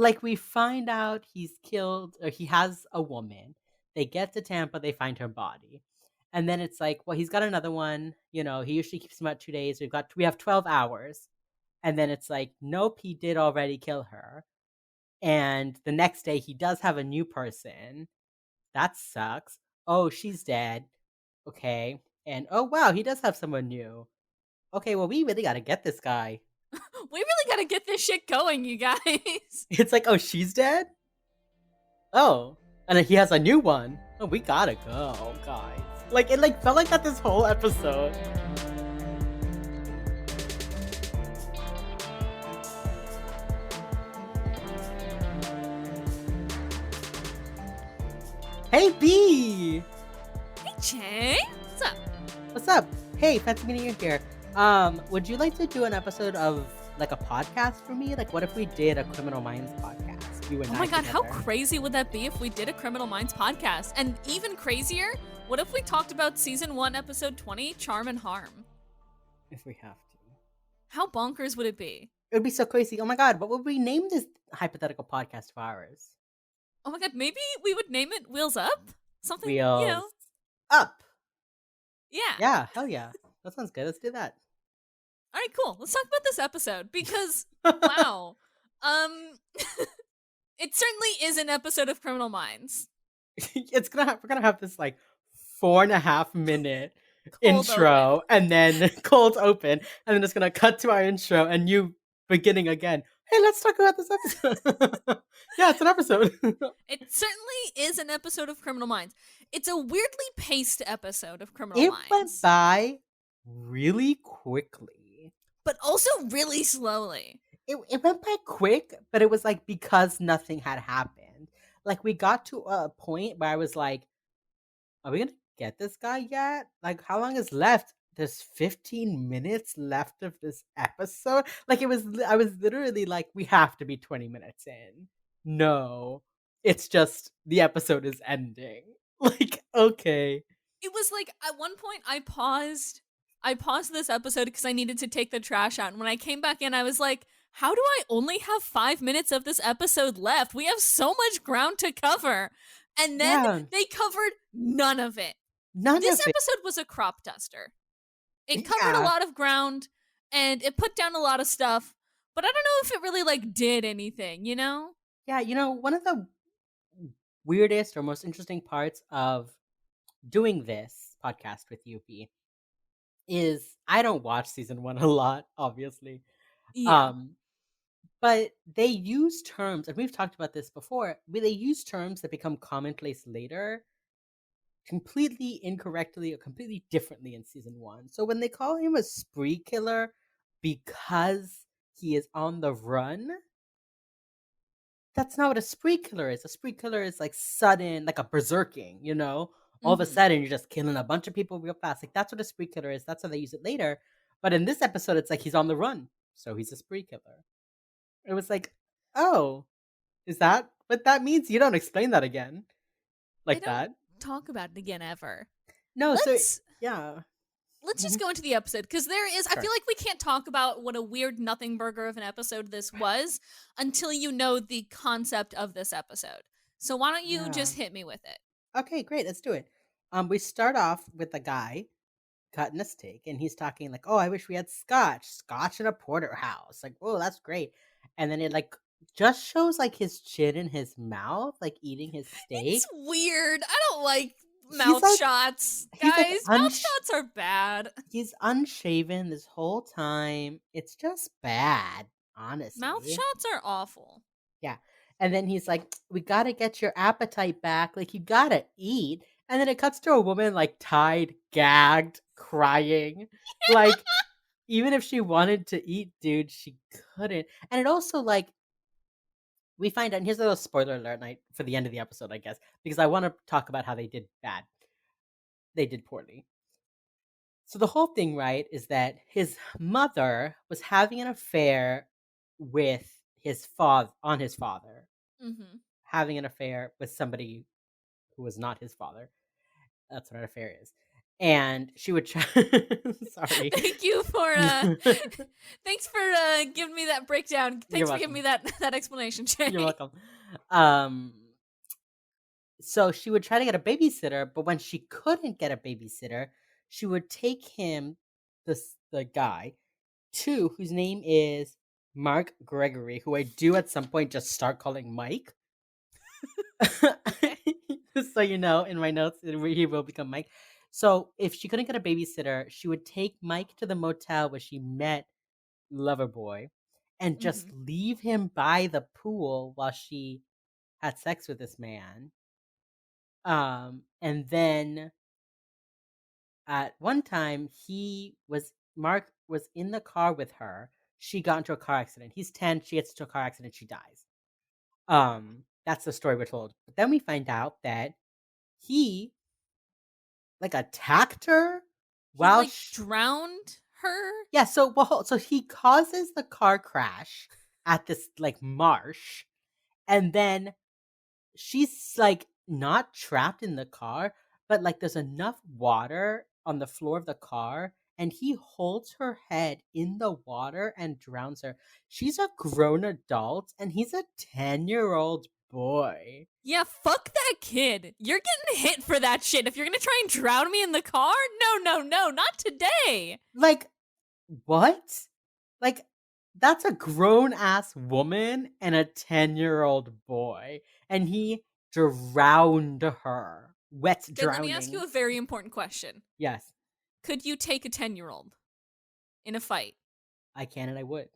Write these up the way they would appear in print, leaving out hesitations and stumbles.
like we find out he's killed or he has a woman. They get to Tampa, they find her body. And then it's like, well, he's got another one. He usually keeps him about 2 days. We have 12 hours. And then it's like, nope, he did already kill her. And the next day he does have a new person. That sucks. Oh, she's dead. Okay. And oh wow, he does have someone new. Okay, well we really gotta get this guy. We really gotta get this shit going, you guys. It's like, oh, she's dead? Oh. And then he has a new one. Oh, we gotta go, guys. Like it felt like that this whole episode. Hey B! Hey, Chang. What's up? What's up? Hey, fancy meeting you here. Would you like to do an episode of like a podcast for me? Like what if we did a Criminal Minds podcast? You and Oh I my god, how together. crazy would that be if we did a Criminal Minds podcast? And even crazier, what if we talked about season 1, episode 20, Charm and Harm? If we have to. How bonkers would it be? It would be so crazy. Oh my god, what would we name this hypothetical podcast of ours? Oh my god, maybe we would name it Wheels Up? Something, Wheels up. yeah. Yeah, hell yeah. That sounds good. Let's do that. All right, cool. Let's talk about this episode because, wow. It certainly is an episode of Criminal Minds. We're gonna have this like 4.5 minute Cold intro open. and then cold open, and then it's gonna cut to our intro and you beginning again. Hey, let's talk about this episode. Yeah, it's an episode. It certainly is an episode of Criminal Minds. It's a weirdly paced episode of Criminal It went Minds, by really quickly. but also really slowly. It went by quick, but it was like because nothing had happened. Like we got to a point where I was like, are we gonna get this guy yet? Like how long is left? There's 15 minutes left of this episode. Like I was literally like, we have to be 20 minutes in. No. It's just the episode is ending. Like, okay. It was like at one point I paused. I paused this episode because I needed to take the trash out. And when I came back in, I was like, how do I only have 5 minutes of this episode left? We have so much ground to cover. And then Yeah. they covered none of it. None This of it. episode was a crop duster. It covered a Yeah. lot of ground and it put down a lot of stuff, but I don't know if it really like did anything, you know? Yeah, one of the weirdest or most interesting parts of doing this podcast with UP is I don't watch season 1 a lot, obviously. Yeah. Um, but they use terms, and we've talked about this before, where they use terms that become commonplace later completely incorrectly or completely differently in season 1. So when they call him a spree killer because he is on the run, that's not what a spree killer is. A spree killer is like sudden, like a berserking. All of a Mhm. sudden, you're just killing a bunch of people real fast. Like that's what a spree killer is. That's how they use it later. But in this episode, it's like he's on the run, so he's a spree killer. It was like, oh, is that what that means? You don't explain that again They like don't that. talk about it again ever. No, so Let's yeah, let's just mhm, go into the episode because I sure, feel like we can't talk about what a weird nothing burger of an episode this was until you know the concept of this episode. So why don't you yeah. just hit me with it? Okay, great. Let's do it. We start off with a guy cutting a steak, and he's talking like, "Oh, I wish we had scotch in a porterhouse." Like, "Oh, that's great." And then it like just shows like his chin in his mouth, like eating his It's steak. weird. I don't like He's mouth like shots, he's like guys. Mouth shots are bad. he's unshaven this whole time. It's just bad, Mouth honestly. shots are awful. Yeah. And then he's like, "We gotta get your appetite back. Like, you gotta eat." And then it cuts to a woman, like, tied, gagged, crying. Like, even if she wanted to eat, dude, she couldn't. And it also, like, we find out, and here's a little spoiler alert night for the end of the episode, I guess, because I want to talk about how they did bad. They did poorly. So the whole thing, right, is that his mother was having an affair with his father, Mhm. having an affair with somebody who was not his father. That's what an affair is. and she would try sorry. Thank you for thanks for giving me that breakdown. You're Thanks for giving me welcome. that explanation, You're Jay. welcome. Um, so she would try to get a babysitter, but when she couldn't get a babysitter, she would take him, the guy, to whose name is Mark Gregory, who I do at some point just start calling Mike. Okay. Just so you know, in my notes, he will become Mike. So if she couldn't get a babysitter, she would take Mike to the motel where she met Loverboy and just Mhm. leave him by the pool while she had sex with this man. And then at one time, Mark was in the car with her. She got into a car accident. He's 10, she gets into a car accident, she dies. That's the story we're told. But then we find out that he like attacked her He while like drowned her. yeah, so he causes the car crash at this like marsh, and then she's, like, not trapped in the car, but, like, there's enough water on the floor of the car, and he holds her head in the water and drowns her. She's a grown adult, and he's a 10-year-old boy. Yeah, fuck that kid. You're getting hit for that shit. If you're gonna try and drown me in the car, no, no, no, not today. Like, what? Like, that's a grown-ass woman and a 10-year-old boy, and he drowned her. Wet Then let me ask drowning. you a very important question. Yes, Could you take a 10-year-old in a fight? I can and I would.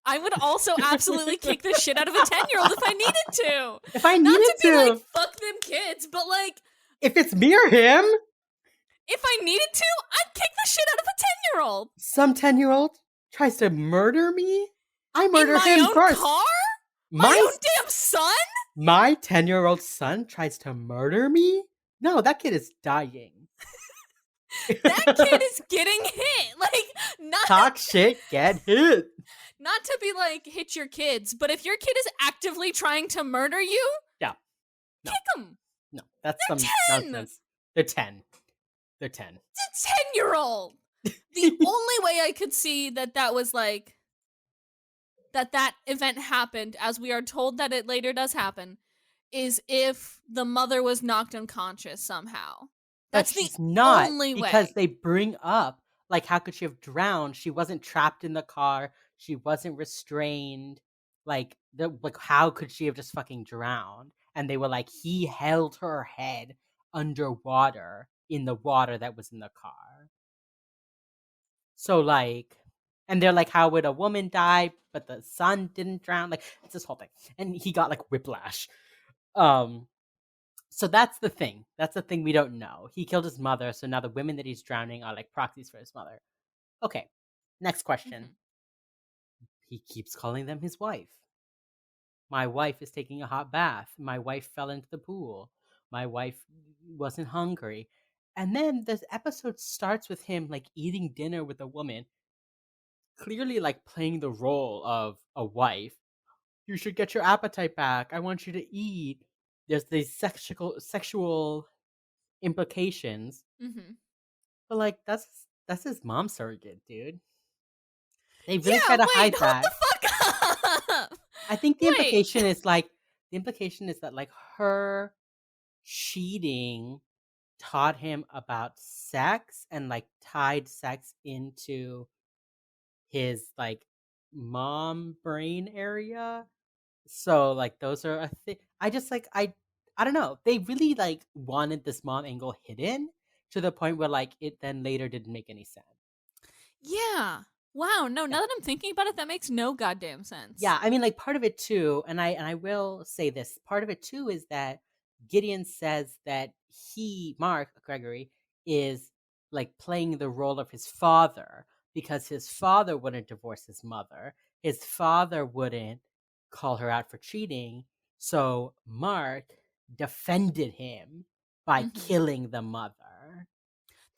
I would also absolutely kick the shit out of a 10-year-old if I needed to. If I Not needed to be like, to. fuck them kids, but like, If it's me or him, if I needed to, I'd kick the shit out of a 10-year-old. some 10-year-old tries to murder me, I In murder my him own first. car? My My own damn son? my 10-year-old son tries to murder me? No, that kid is dying. That kid is getting hit. Like, not Talk shit, get hit. not to be like hit your kids, but if your kid is actively trying to murder you, Yeah, no, kick them. no, that's They're some 10. nonsense. They're 10. They're 10. It's a 10-year-old. The only way I could see that was like that event happened, as we are told that it later does happen, is if the mother was knocked unconscious somehow. But That's the she's not, only because way. they bring up, like, how could she have drowned? She wasn't trapped in the car. She wasn't restrained. Like, how could she have just fucking drowned? And they were like, he held her head underwater in the water that was in the car. So, like, and they're like, how would a woman die, but the son didn't drown? Like, it's this whole thing. And he got like whiplash. Um, so that's the thing. That's the thing we don't know. He killed his mother, so now the women that he's drowning are like proxies for his mother. Okay, next question. Mhm. He keeps calling them his wife. My wife is taking a hot bath. My wife fell into the pool. My wife wasn't hungry. And then this episode starts with him like eating dinner with a woman, clearly like playing the role of a wife. You should get your appetite back. I want you to eat. There's these sexual implications. Mhm. But, like, that's his mom surrogate, dude. They really try Yeah, to wait, hide hold that. the fuck up. I think Wait. the implication is that, like, her cheating taught him about sex and, like, tied sex into his, like, mom brain area. So, like, those are a thing. I just, like, I don't know. They really, like, wanted this mom angle hidden to the point where, like, it then later didn't make any sense. Yeah. Wow, no, Yeah. now that I'm thinking about it, that makes no goddamn sense. Yeah, I mean, like, part of it too, and I will say this, part of it too is that Gideon says that Mark Gregory, is like playing the role of his father because his father wouldn't divorce his mother. His father wouldn't call her out for cheating. So Mark defended him by Mhm. killing the mother.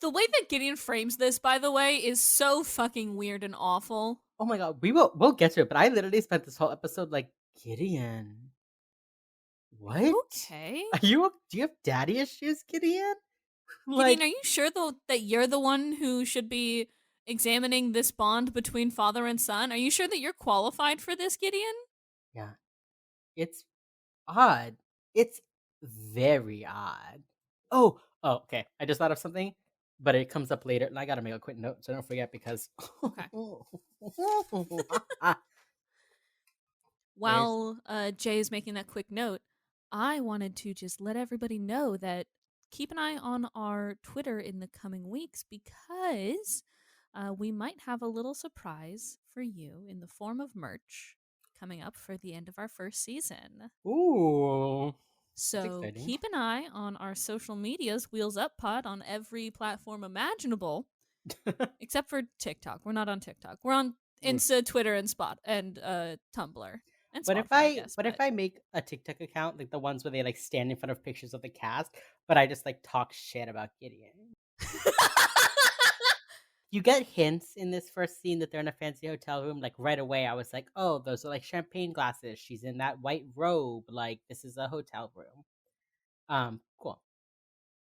The way that Gideon frames this, by the way, is so fucking weird and awful. Oh my god, we'll get to it, but I literally spent this whole episode like, Gideon, what? Okay. Do you have daddy issues, Gideon? Gideon, Like, are you sure though that you're the one who should be examining this bond between father and son? Are you sure that you're qualified for this, Gideon? yeah, it's odd. It's very odd. Okay. I just thought of something, but it comes up later, and I gotta make a quick note so I don't forget because Okay. there's While Jay is making that quick note, I wanted to just let everybody know that keep an eye on our Twitter in the coming weeks because we might have a little surprise for you in the form of merch coming up for the end of our first season. ooh, that's So exciting. keep an eye on our social medias, Wheels Up Pod, on every platform imaginable, except for TikTok. We're not on TikTok. We're on Mm. Insta, Twitter, and Spot and Tumblr and What if Spotify, I I guess. what if But I make a TikTok account like the ones where they like stand in front of pictures of the cast, but I just like talk shit about Gideon? You get hints in this first scene that they're in a fancy hotel room. Like right away, I was like, "Oh, those are like champagne glasses. She's in that white robe. Like this is a hotel room." Cool.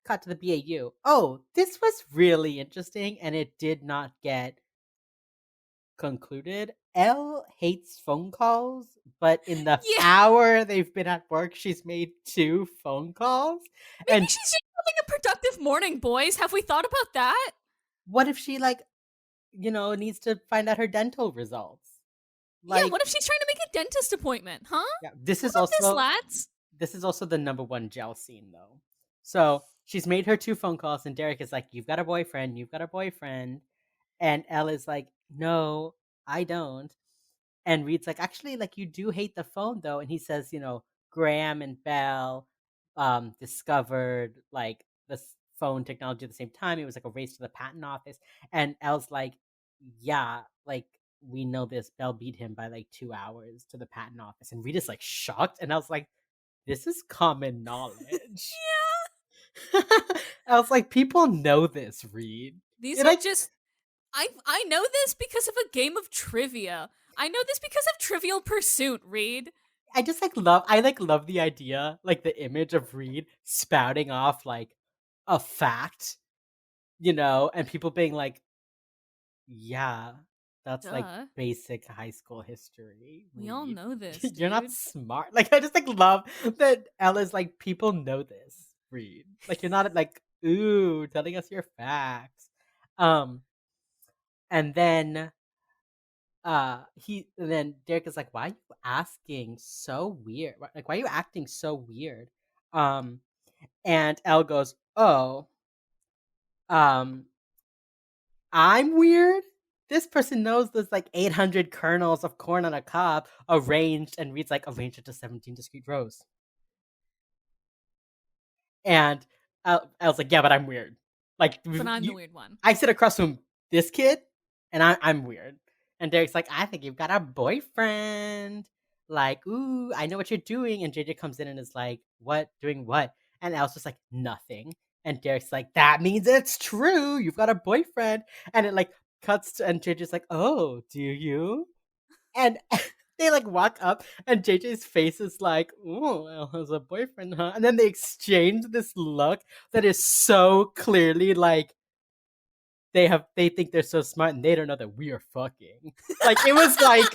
Cut to the BAU. Oh, this was really interesting, and it did not get concluded. Elle hates phone calls, but in the yeah, hour they've been at work, she's made 2 phone calls. maybe And she's just having a productive morning, boys. Have we thought about that? what if she like, needs to find out her dental results? Yeah, Like, what if she's trying to make a dentist appointment, huh? yeah, How about this, lads? this is also the number one gel scene though. So she's made her 2 phone calls, and Derek is like, "You've got a boyfriend. You've got a boyfriend." And Elle is like, "No, I don't." And Reed's like, "Actually, like you do hate the phone though." And he says, Graham and Bell discovered like this phone technology at the same time. It was like a race to the patent office. And Elle's like, "Yeah, like we know this. Bell beat him by like 2 hours to the patent office." And Reed is like shocked. And I was like, "This is common knowledge." Yeah. I was like, "People know this, Reed." These It are like just I know this because of a game of trivia. I know this because of Trivial Pursuit, Reed. I just love the idea, like the image of Reed spouting off like a fact, and people being like, "Yeah, that's like Duh. basic high school history, We all Reed. know this, You're not dude. smart." Like I just like love that Ella's like, "People know this, Reed. Like you're not like, ooh, telling us your facts." Um and then Derek is like, "Why are you asking so weird? Like, why are you acting so weird?" Um, and Elle goes, "Oh, um, I'm weird. This person knows there's like 800 kernels of corn on a cob arranged," and reads like arranged into 17 discrete rows. And I was like, "Yeah, but I'm weird. Like, But I'm the weird one. I sit across from this kid, and I'm weird." And Derek's like, "I think you've got a boyfriend. Like, ooh, I know what you're doing." And JJ comes in and is like, "What? Doing what?" And Al's just like, "Nothing." And Derek's like, "That means it's true. You've got a boyfriend." And it like cuts to, and JJ's like, "Oh, do you?" And they like walk up, and JJ's face is like, "Oh, Elle has a boyfriend, huh?" And then they exchange this look that is so clearly like they think they're so smart and they don't know that we are fucking. Like it was like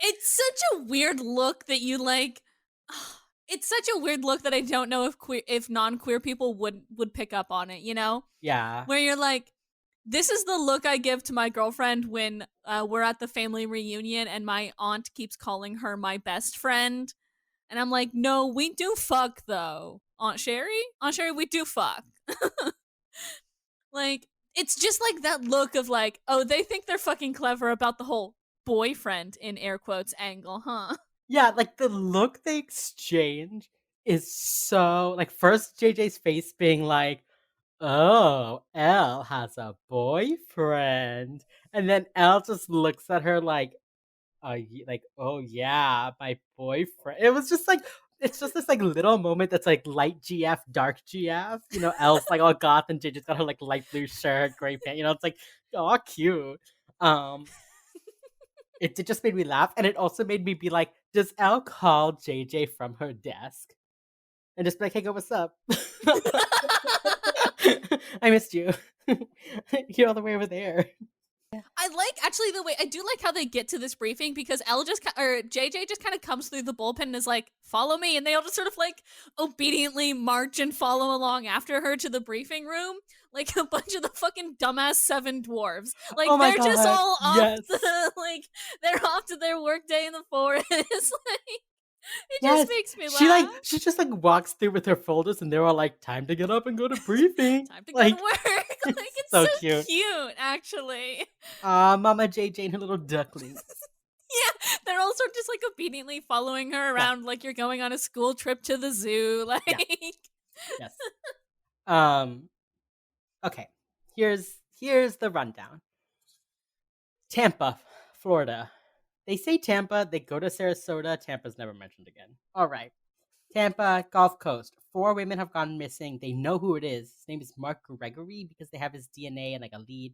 It's such a weird look that you like. It's such a weird look that I don't know if non-queer people would pick up on it, you know? yeah. Where you're like, this is the look I give to my girlfriend when we're at the family reunion and my aunt keeps calling her my best friend. And I'm like, no, we do fuck though. Aunt Sherry? Aunt Sherry, we do fuck. Like, it's just like that look of like, oh, they think they're fucking clever about the whole boyfriend in air quotes angle, huh? Yeah, like the look they exchange is so like first JJ's face being like, "Oh, Elle has a boyfriend." And then Elle just looks at her like, like, "Oh yeah, my boyfriend." It was just like it's just this like little moment that's like light GF, dark GF. Elle's like all goth, and JJ's got her like light blue shirt, gray pants. It's like, oh, cute. Um, it just made me laugh, and it also made me be like, does Elle call JJ from her desk and just be like, "Hey, go, what's up?" I missed you. You're all the way over there. I like actually the way I do like how they get to this briefing because Elle just or JJ just kind of comes through the bullpen and is like, "Follow me," and they all just sort of like obediently march and follow along after her to the briefing room, like a bunch of the fucking dumbass seven dwarves. Oh Like my they're just god. all off Yes. the like they're off to their workday in the forest. Like it just Yes. makes me She laugh. like she just like walks through with her folders and they're all like, time to get up and go to briefing. Time to go to Like work. Like it's it's so so cute. cute, actually. Ah, Mama JJ and her little ducklings. Yeah, they're all sort of just like obediently following her Yeah. around like you're going on a school trip to the zoo. Yeah. Like, Yes. Um, okay. Here's the rundown. Tampa, Florida. They say Tampa, they go to Sarasota, Tampa's never mentioned again. All right. Tampa, Gulf Coast. 4 women have gone missing. They know who it is. His name is Mark Gregory because they have his DNA and like a lead.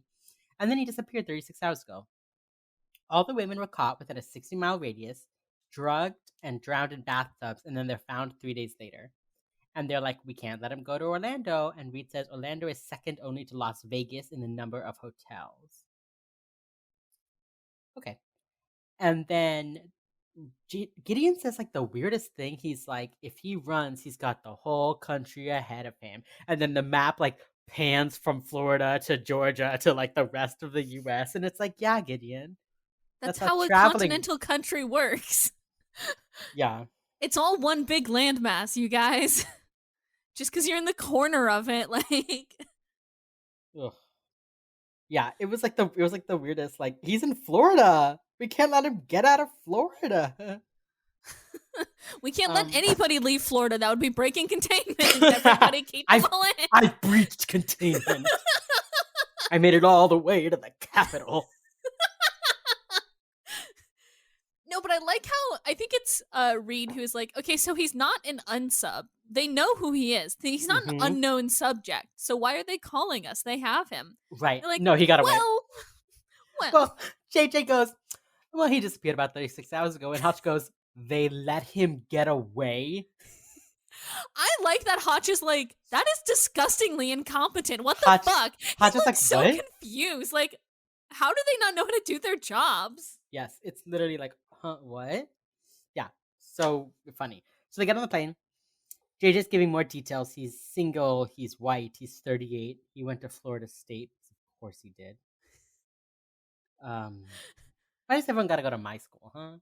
And then he disappeared 36 hours ago. All the women were caught within a 60-mile radius, drugged and drowned in bathtubs, and then they're found 3 days later. And they're like, we can't let him go to Orlando. And Reed says Orlando is second only to Las Vegas in the number of hotels. Okay. And then Gideon says like the weirdest thing. He's like, if he runs, he's got the whole country ahead of him. And then the map like pans from Florida to Georgia to like the rest of the US. And it's like, yeah, Gideon. that's That's how how a traveling. continental country works. Yeah. It's all one big landmass, you guys. Just because you're in the corner of it, like. Ugh. Yeah, it was like the weirdest. Like he's in Florida. We can't let him get out of Florida. We can't let um, anybody leave Florida. That would be breaking containment. Everybody keep them I've all in. I've breached containment. I made it all the way to the capital. No, but I like how I think it's Reed who's like, okay, so he's not an unsub. They know who he is. He's not an Hmm. unknown subject. So why are they calling us? They have him. Right? They're like, No, he got away. well, well. Well, JJ goes. Well, he disappeared about 36 hours ago, and Hutch goes. They let him get away. I like that Hotch is like, that is disgustingly incompetent. What the Hutch, fuck? He Hutch is looks like, so what? confused. Like, how do they not know how to do their jobs? Yes, it's literally like, huh, what? Yeah, so funny. So they get on the plane. JJ's giving more details. He's single. He's white. He's 38. He went to Florida State. Of course he did. Why does everyone got to go to my school, huh?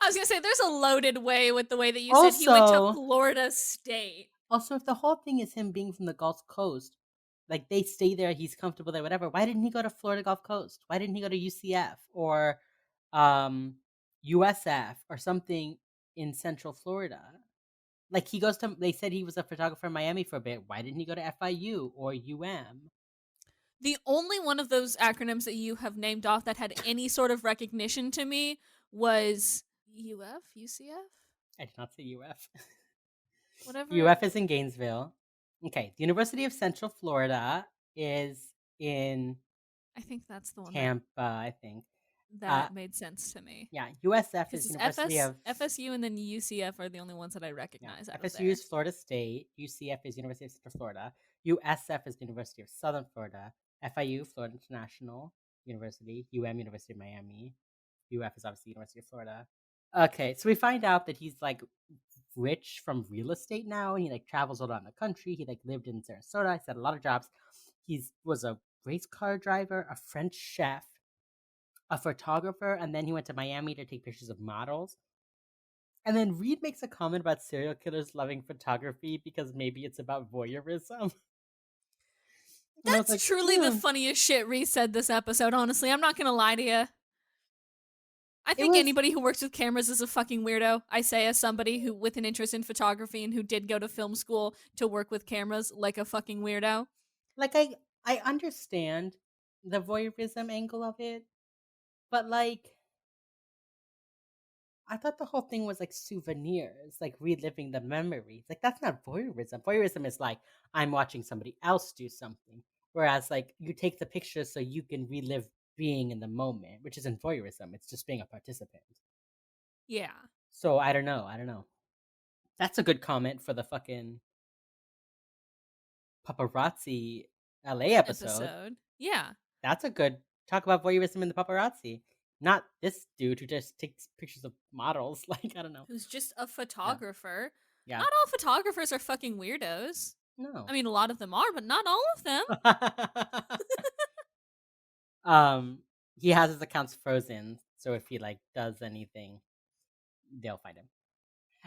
I was gonna say, there's a loaded way with the way that you said he went to Also, Florida State. also, if the whole thing is him being from the Gulf Coast, like they stay there, he's comfortable there, whatever. Why didn't he go to Florida Gulf Coast? Why didn't he go to UCF or um, USF or something in Central Florida? Like he goes to. They said he was a photographer in Miami for a bit. Why didn't he go to FIU or UM? The only one of those acronyms that you have named off that had any sort of recognition to me was UF, UCF, I did not say UF. whatever. UF is in Gainesville. Okay, the University of Central Florida is in I think that's the one that Tampa, I think. Uh, that made sense to me. yeah, USF Because is it's University of FSU and then UCF are the only ones that I yeah. recognize out of FSU there. is Florida State. UCF is University of Central Florida. USF is the University of Southern Florida. FIU, Florida International University. University of Miami. UF is obviously University of Florida. Okay, so we find out that he's like rich from real estate now, and he like travels all around the country. He like lived in Sarasota. He's had a lot of jobs. He was a race car driver, a French chef, a photographer, and then he went to Miami to take pictures of models. And then Reed makes a comment about serial killers loving photography because maybe it's about voyeurism. And I was That's like, truly the funniest shit Reese said this episode, honestly. I'm not gonna lie to you. I it think was anybody who works with cameras is a fucking weirdo. I say as somebody who with an interest in photography and who did go to film school to work with cameras like a fucking weirdo. like I understand the voyeurism angle of it, but like I thought the whole thing was like souvenirs, like reliving the memories. Like that's not voyeurism. Voyeurism is like I'm watching somebody else do something. Whereas like you take the picture so you can relive being in the moment, which isn't voyeurism. It's just being a participant. Yeah. So I don't know. I don't know. That's a good comment for the fucking paparazzi LA episode. episode. Yeah. That's a good talk about voyeurism in the paparazzi. Not this dude who just takes pictures of models. Like, I don't know. Who's just a Yeah. photographer. Yeah. Not all photographers are fucking weirdos. I No. mean, a lot of them are, but not all of them. um, he has his accounts frozen, so if he like does anything, they'll find him.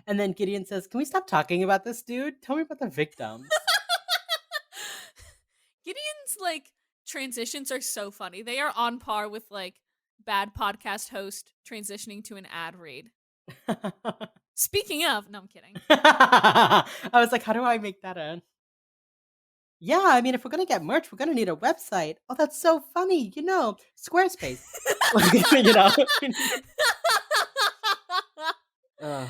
And then Gideon says, "Can we stop talking about this dude? Tell me about the victims." Gideon's like transitions are so funny. They are on par with like bad podcast host transitioning to an ad read. Speaking of, no, I'm kidding. I was like, "How do I make that a?" Yeah, I mean, if we're gonna get merch, we're gonna need a website. Oh, that's so funny. Squarespace. you know. Ugh.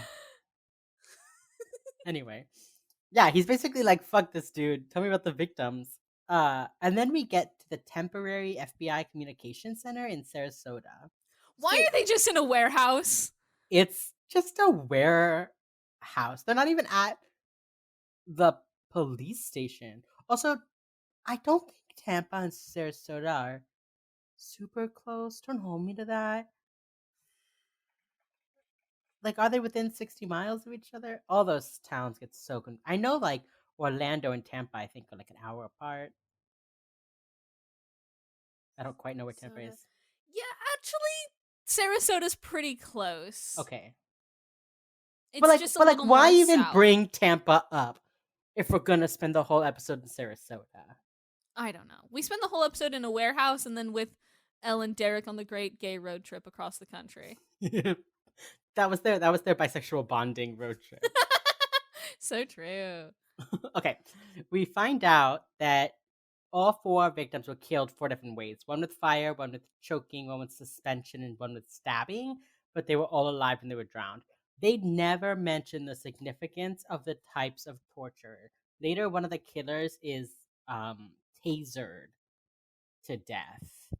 Anyway, yeah, he's basically like, "Fuck this dude. Tell me about the victims." And then we get to the temporary FBI communication center in Sarasota. Why See, are they just in a warehouse? it's just a warehouse. They're not even at the police station. Also, I don't think Tampa and Sarasota are super close. Don't hold me to that. Like, are they within 60 miles of each other? All those towns get so I know, like, Orlando and Tampa, I think, are like an hour apart. I don't quite know where Tampa Sarasota. is. Yeah, actually, Sarasota's pretty close. Okay. But It's like just a but like little why more even south. bring Tampa up if we're gonna spend the whole episode in Sarasota? I don't know. We spend the whole episode in a warehouse and then with Elle and Derek on the great gay road trip across the country. That was their bisexual bonding road trip. So true. Okay. We find out that all four victims were killed four different ways. One with fire, one with choking, one with suspension, and one with stabbing, but they were all alive when they were drowned. They never mention the significance of the types of torture. Later, one of the killers is tasered to death.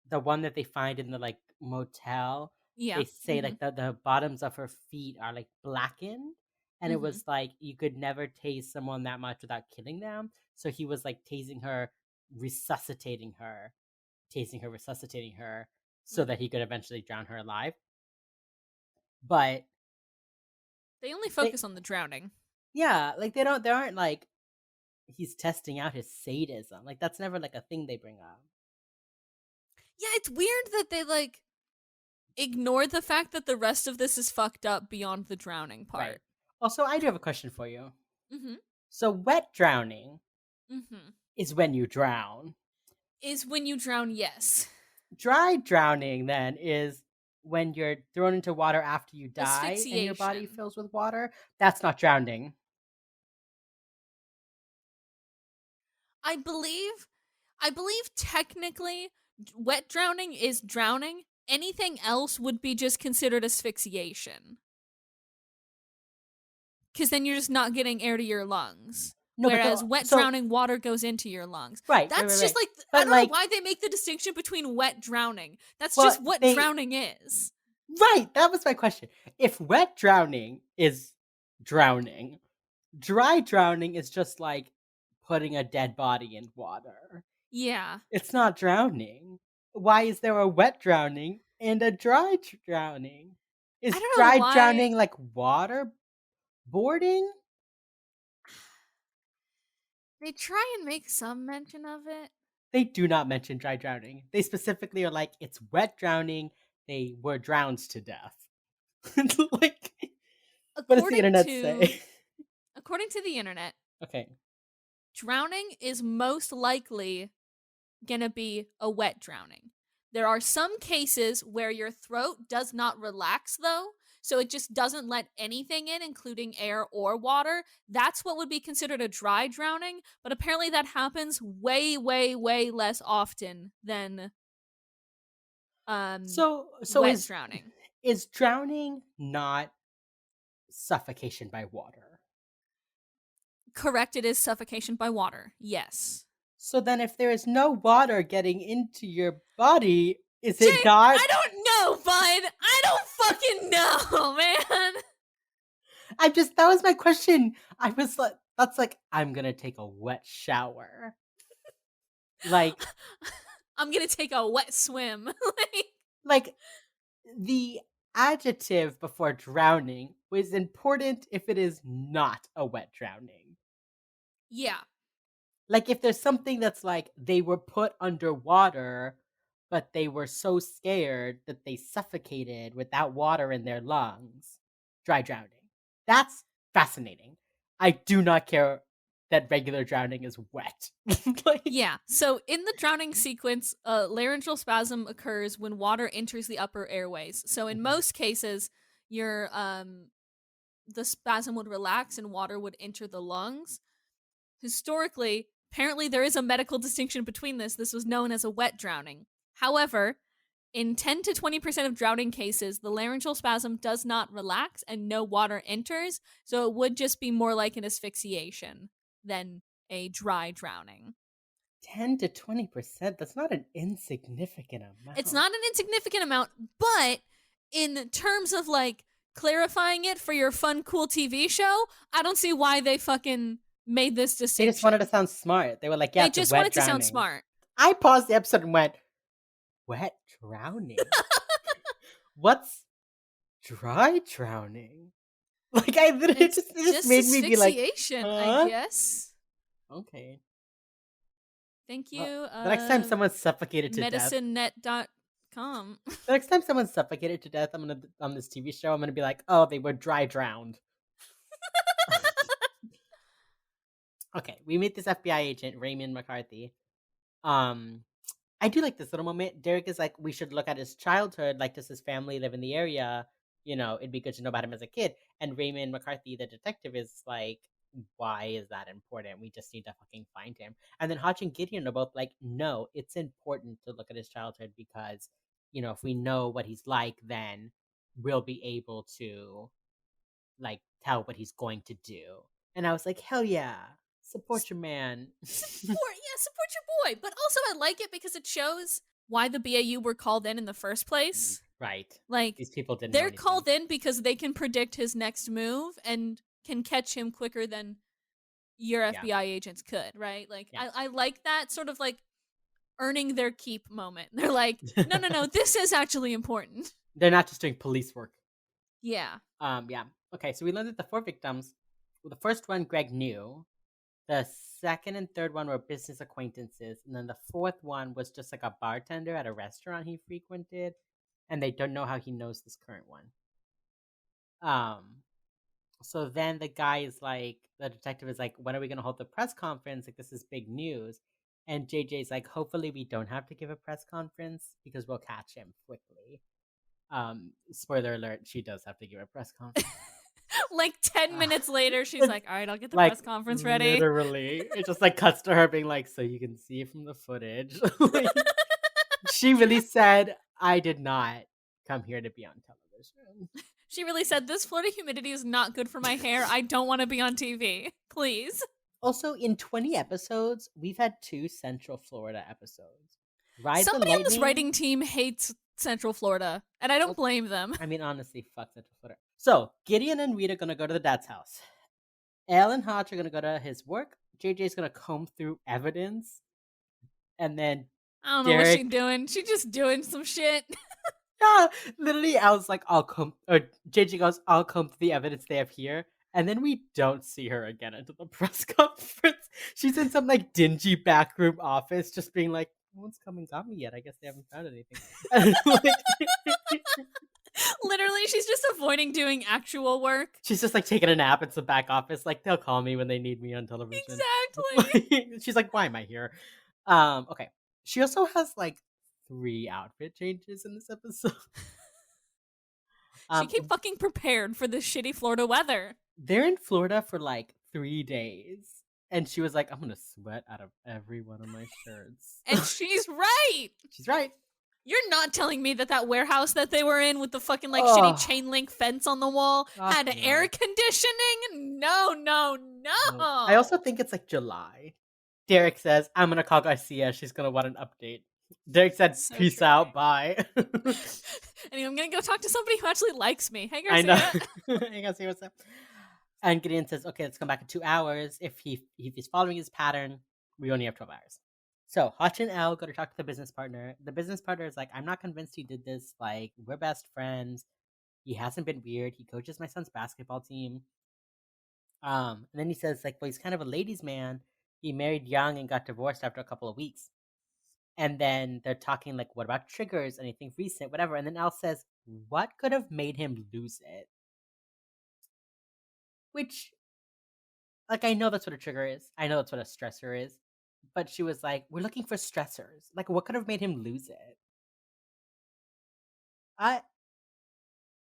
The one that they find in the like motel, Yeah. they say like the bottoms of her feet are like blackened. And it was like you could never tase someone that much without killing them. So he was like tasing her, resuscitating her, tasing her, resuscitating her, so that he could eventually drown her alive. But They only they, focus on the drowning. yeah, like they aren't like he's testing out his sadism. Like that's never like a thing they bring up. Yeah, it's weird that they like ignore the fact that the rest of this is fucked up beyond the drowning Right. part. Also, I do have a question for you. Mm-hmm. So wet drowning Mm-hmm. is when you drown. Is when you drown, yes. Dry drowning then is when you're thrown into water after you die and your body Asphyxiation. fills with water. That's not drowning. I believe technically wet drowning is drowning. Anything else would be just considered asphyxiation. Because then you're just not getting air to your lungs. No, but Whereas wet so drowning, water goes into your lungs. right, right, That's right, just right. like, I But don't know like, why they make the distinction between wet drowning. That's well, just what they drowning is. right. That was my question. If wet drowning is drowning, dry drowning is just like putting a dead body in water. Yeah. It's not drowning. Why is there a wet drowning and a dry drowning? I Is don't know dry why. drowning like water boarding? They try and make some mention of it. They do not mention dry drowning. They specifically are like, it's wet drowning. They were drowned to death. Like, what does the According internet to say? according to the internet, Okay. drowning is most likely gonna be a wet drowning. There are some cases where your throat does not relax though, so it just doesn't let anything in, including air or water. That's what would be considered a dry drowning, but apparently that happens way, way, way less often than So wet is drowning. drowning not suffocation by water? Correct, it is suffocation by water. Yes. So then if there is no water getting into your body, is it Jake, not? I don't know, bud. I don't fucking know, man. That was my question. I was like, That's like, "I'm gonna take a wet shower." Like I'm gonna take a wet swim. Like, like, the adjective before drowning was important if it is not a wet drowning. yeah, Like, if there's something that's like, they were put underwater, but they were so scared that they suffocated without water in their lungs, dry drowning. That's fascinating. I do not care that regular drowning is wet. Like yeah. So in the drowning sequence, laryngeal spasm occurs when water enters the upper airways. So in Mhm. most cases, your the spasm would relax and water would enter the lungs. Historically, apparently there is a medical distinction between this. This was known as a wet drowning. However, in 10 to 20% of drowning cases, the laryngeal spasm does not relax and no water enters, so it would just be more like an asphyxiation than a dry drowning. 10 to 20%, that's not an insignificant It's amount. not an insignificant amount, but in terms of like clarifying it for your fun, cool TV show, I don't see why they fucking made this They just wanted to distinction. sound smart. They were like, "Yeah, They it's a just wet wanted to sound drowning." smart. I paused the episode and went, "Wet drowning? What's dry drowning?" Like, I literally It's it just just made me be like, asphyxiation, I "Huh? guess. Okay. Thank Well, you, the next time someone's suffocated to death medicinenet.com. the next time someone's suffocated to death, I'm gonna on this TV show, I'm gonna be like, "Oh, they were dry drowned." Okay, we meet this FBI agent, Raymond McCarthy. Um, I do like this little moment. Derek is like, "We should look at his childhood. Like, does his family live in the area? You know, it'd be good to know about him as a kid." And Raymond McCarthy, the detective, is like, "Why is that important? We just need to fucking find him." And then Hodge and Gideon are both like, "No, it's important to look at his childhood because, if we know what he's like, then we'll be able to like tell what he's going to do." And I was like, "Hell yeah, support your man." Support your boy. But also, I like it because it shows why the BAU were called in the first place. Right. Like, These people didn't know they're anything. called in because they can predict his next move and can catch him quicker than your Yeah. FBI agents could, right? Like, Yeah. I like that sort of like earning their keep moment. They're like, no, no, no, this is actually important. They're not just doing police work. Yeah. Yeah. Okay, so we learned that the four victims, well, the first one Greg knew, the second and third one were business acquaintances, and then the fourth one was just like a bartender at a restaurant he frequented, and they don't know how he knows this current one. Um, so then the guy is like, the detective is like, "When are we gonna hold the press conference? Like, this is big news." And JJ's like, "Hopefully we don't have to give a press conference because we'll catch him quickly." Spoiler alert, she does have to give a press conference. Like 10 Uh, minutes later, she's it's like, all right, I'll get the like press conference ready. literally, it just like cuts to her being like, "So you can see from the footage." Like, she really said, "I did not come here to be on television." She really said, this Florida humidity is not good for my hair. I don't want to be on TV. Please. Also, in 20 episodes, we've had 2 Central Florida episodes. Ride the Somebody on this Lightning. writing team hates Central Florida, and I don't Oh, blame them. I mean, honestly, fuck Central Florida. So, Gideon and Rita gonna go to the dad's house. Elle and Hodge are gonna go to his work. JJ's gonna comb through evidence. And then I don't know what she's Derek. doing. She's just doing some shit. Yeah, literally, Elle's like, "I'll come," or JJ goes, "I'll comb through the evidence they have here." And then we don't see her again until the press conference. She's in some like dingy backroom office, just being like, "No one's come and got me yet. I guess they haven't found anything." And like, Literally, she's just avoiding doing actual work. she's just like taking a nap in some back office. Like, they'll call me when they need me on television. Exactly. She's like, "Why am I here?" Okay. She also has like 3 outfit changes in this episode. She Um, came fucking prepared for this shitty Florida weather. They're in Florida for like 3 days, and she was like, "I'm gonna sweat out of every one of my shirts." And she's right. She's right. You're not telling me that that warehouse that they were in with the fucking like shitty Oh, chain link fence on the wall fuck had air no. conditioning? No, no, No. I also no. think it's like July. Derek says, "I'm gonna call Garcia. She's gonna want an update." Derek said, So "Peace out, dramatic. bye." Anyway, I'm gonna go talk to somebody who actually likes me. Hey, I know. Garcia. I gotta see what's up. And Gideon says, "Okay, let's come back in 2 hours. If he's following his pattern, we only have 12 hours." So Hutch and Elle go to talk to the business partner. The business partner is like, "I'm not convinced he did this. Like, we're best friends. He hasn't been weird. He coaches my son's basketball team." And then he says, like, "Well, he's kind of a ladies' man. He married young and got divorced after a couple of weeks." And then they're talking like, "What about triggers? Anything recent? Whatever." And then Elle says, "What could have made him lose it?" Which, like, I know that's what a trigger is. I know that's what a stressor is. But she was like, "We're looking for stressors. Like, what could have made him lose it?" I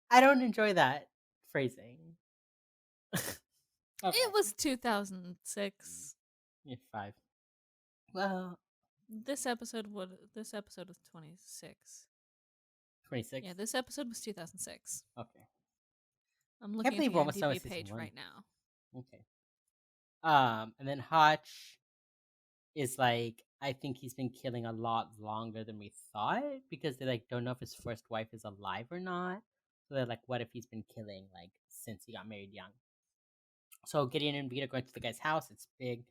I don't enjoy that phrasing. Okay. It was 2006. Yeah, 5. Well, This episode was 26. Yeah, 26. this episode was 2006. Okay. I'm Can't looking at believe the we're almost done with IMDb season page 1. right now. Okay. And then Hotch is like, I think he's been killing a lot longer than we thought because they like don't know if his first wife is alive or not. So they're like, what if he's been killing like since he got married young? So Gideon and Rita going to the guy's house. It's big.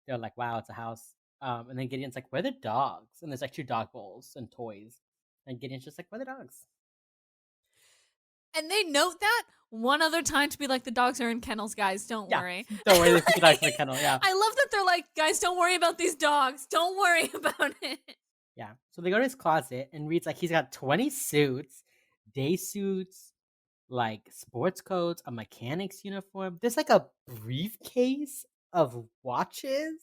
They're like, wow, it's a house. And then Gideon's like, where are the dogs? And there's like 2 dog bowls and toys. And Gideon's just like, where are the dogs? And they note that one other time to be like, the dogs are in kennels, guys. Don't Yeah, worry. don't worry, they put the dogs in the kennel. Yeah, I love that they're like, guys, don't worry about these dogs. Don't worry about it. yeah. So they go to his closet and Reed's like, he's got 20 suits, day suits, like sports coats, a mechanic's uniform. There's like a briefcase of watches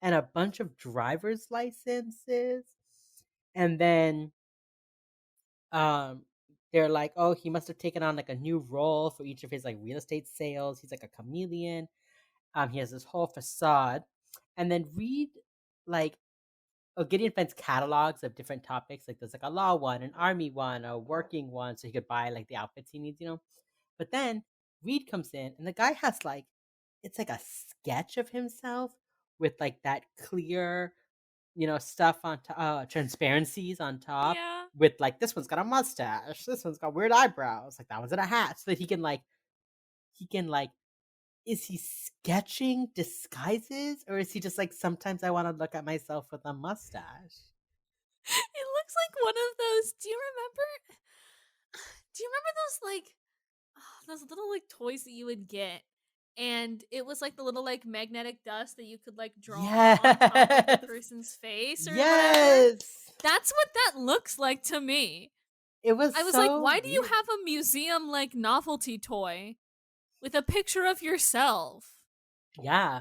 and a bunch of driver's licenses. And then um they're like, oh, he must have taken on like a new role for each of his like real estate sales. He's like a chameleon. He has this whole facade. And then Reed like, oh, Gideon finds catalogs of different topics. Like there's like a law one, an army one, a working one, so he could buy like the outfits he needs. But then Reed comes in and the guy has like, it's like a sketch of himself with like that clear, stuff on top, transparencies on top. Yeah. With like, this one's got a mustache, this one's got weird eyebrows, like that one's in a hat, so that he can like, is he sketching disguises or is he just like, sometimes I want to look at myself with a mustache? It looks like one of those. Do you remember? Do you remember those like those little like toys that you would get? And it was like the little like magnetic dust that you could like draw on top of the Yes. person's face or whatever. Yes. That's what that looks like to me. It was I was like, so why do you weird. have a museum like novelty toy with a picture of yourself? Yeah.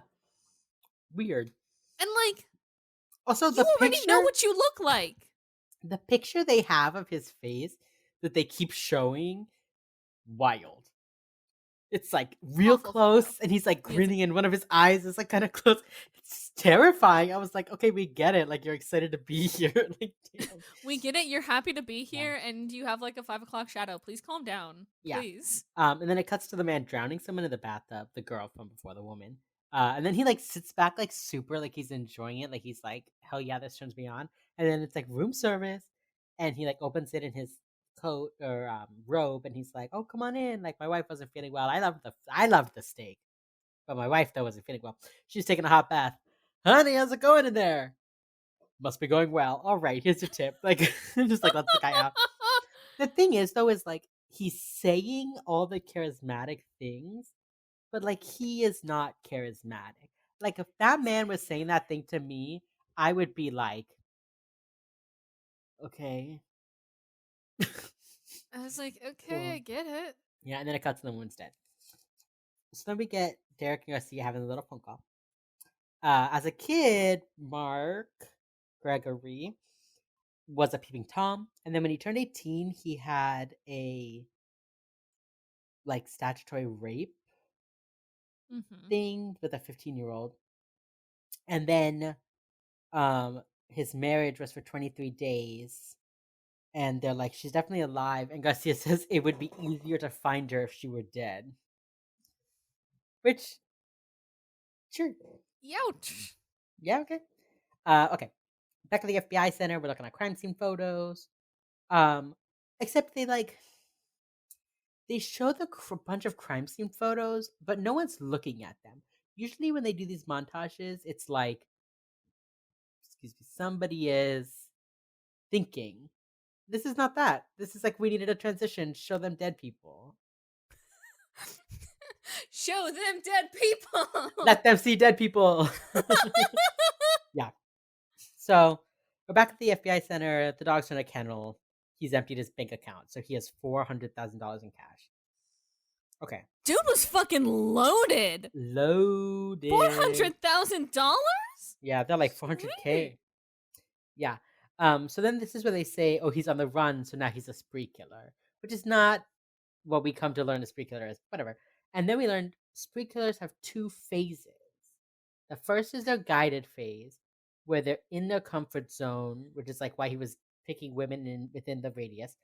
Weird. And like, Also, you the already know picture what you look like. the picture they have of his face that they keep showing, wild. It's like real Awful photo. close and he's like Yes. grinning and one of his eyes is like kind of close. It's terrifying. I was like, okay, we get it. Like, you're excited to be here. Like, damn. We get it. You're happy to be Yeah. here, and you have like a 5 o'clock shadow. Please calm down. Yeah. Please. And then it cuts to the man drowning someone in the bathtub, the girl from before, the woman. And then he like sits back like super, like he's enjoying it, like he's like, hell yeah, this turns me on. And then it's like room service, and he like opens it in his coat or robe, and he's like, oh, come on in. Like, my wife wasn't feeling well. I loved the steak, but my wife though wasn't feeling well. She's taking a hot bath. Honey, how's it going in there? Must be going well. All right, here's your tip. Like, just like lets the guy out. The thing is, though, is like he's saying all the charismatic things, but like he is not charismatic. Like if that man was saying that thing to me, I would be like, okay. I was like, okay, I Cool. get it. Yeah, and then it cuts to the woman's dead. So then we get Derek and Garcia having a little phone call. As a kid, Mark Gregory was a peeping Tom, and then when he turned 18, he had a like statutory rape Mm-hmm. thing with a 15-year-old. And then his marriage was for 23 days. And they're like, she's definitely alive. And Garcia says it would be easier to find her if she were dead. Which, sure. Youch. Yeah, okay. Okay. Back at the FBI center, we're looking at crime scene photos. Um, except they like They show the bunch of crime scene photos, but no one's looking at them. Usually, when they do these montages, it's like, excuse me, somebody is thinking. This is not that. This is like we needed a transition. Show them dead people. Show them dead people. Let them see dead people. Yeah. So we're back at the FBI center. The dog's in a kennel. He's emptied his bank account, so he has $400,000 in cash. Okay. Dude was fucking loaded. Loaded. $400,000? Yeah, they're like Sweet. 400K. Yeah. So then this is where they say, oh, he's on the run, so now he's a spree killer, which is not what we come to learn a spree killer is. Whatever. And then we learned spree killers have two phases. The first is their guided phase, where they're in their comfort zone, which is like why he was picking women in within the radius.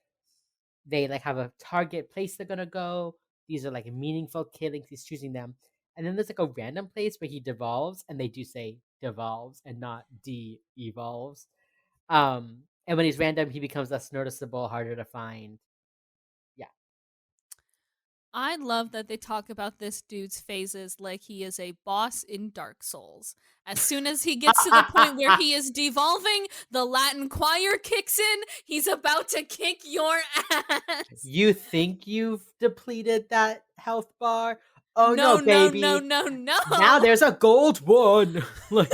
They like have a target place they're gonna go. These are like meaningful killings. He's choosing them. And then there's like a random place where he devolves, and they do say devolves and not de-evolves. And when he's random, he becomes less noticeable, harder to find. Yeah. I love that they talk about this dude's phases like he is a boss in Dark Souls. As soon as he gets to the point where he is devolving, the Latin choir kicks in. He's about to kick your ass. You think you've depleted that health bar? Oh no, No, no, no, baby. no, Now no. there's a gold one. Like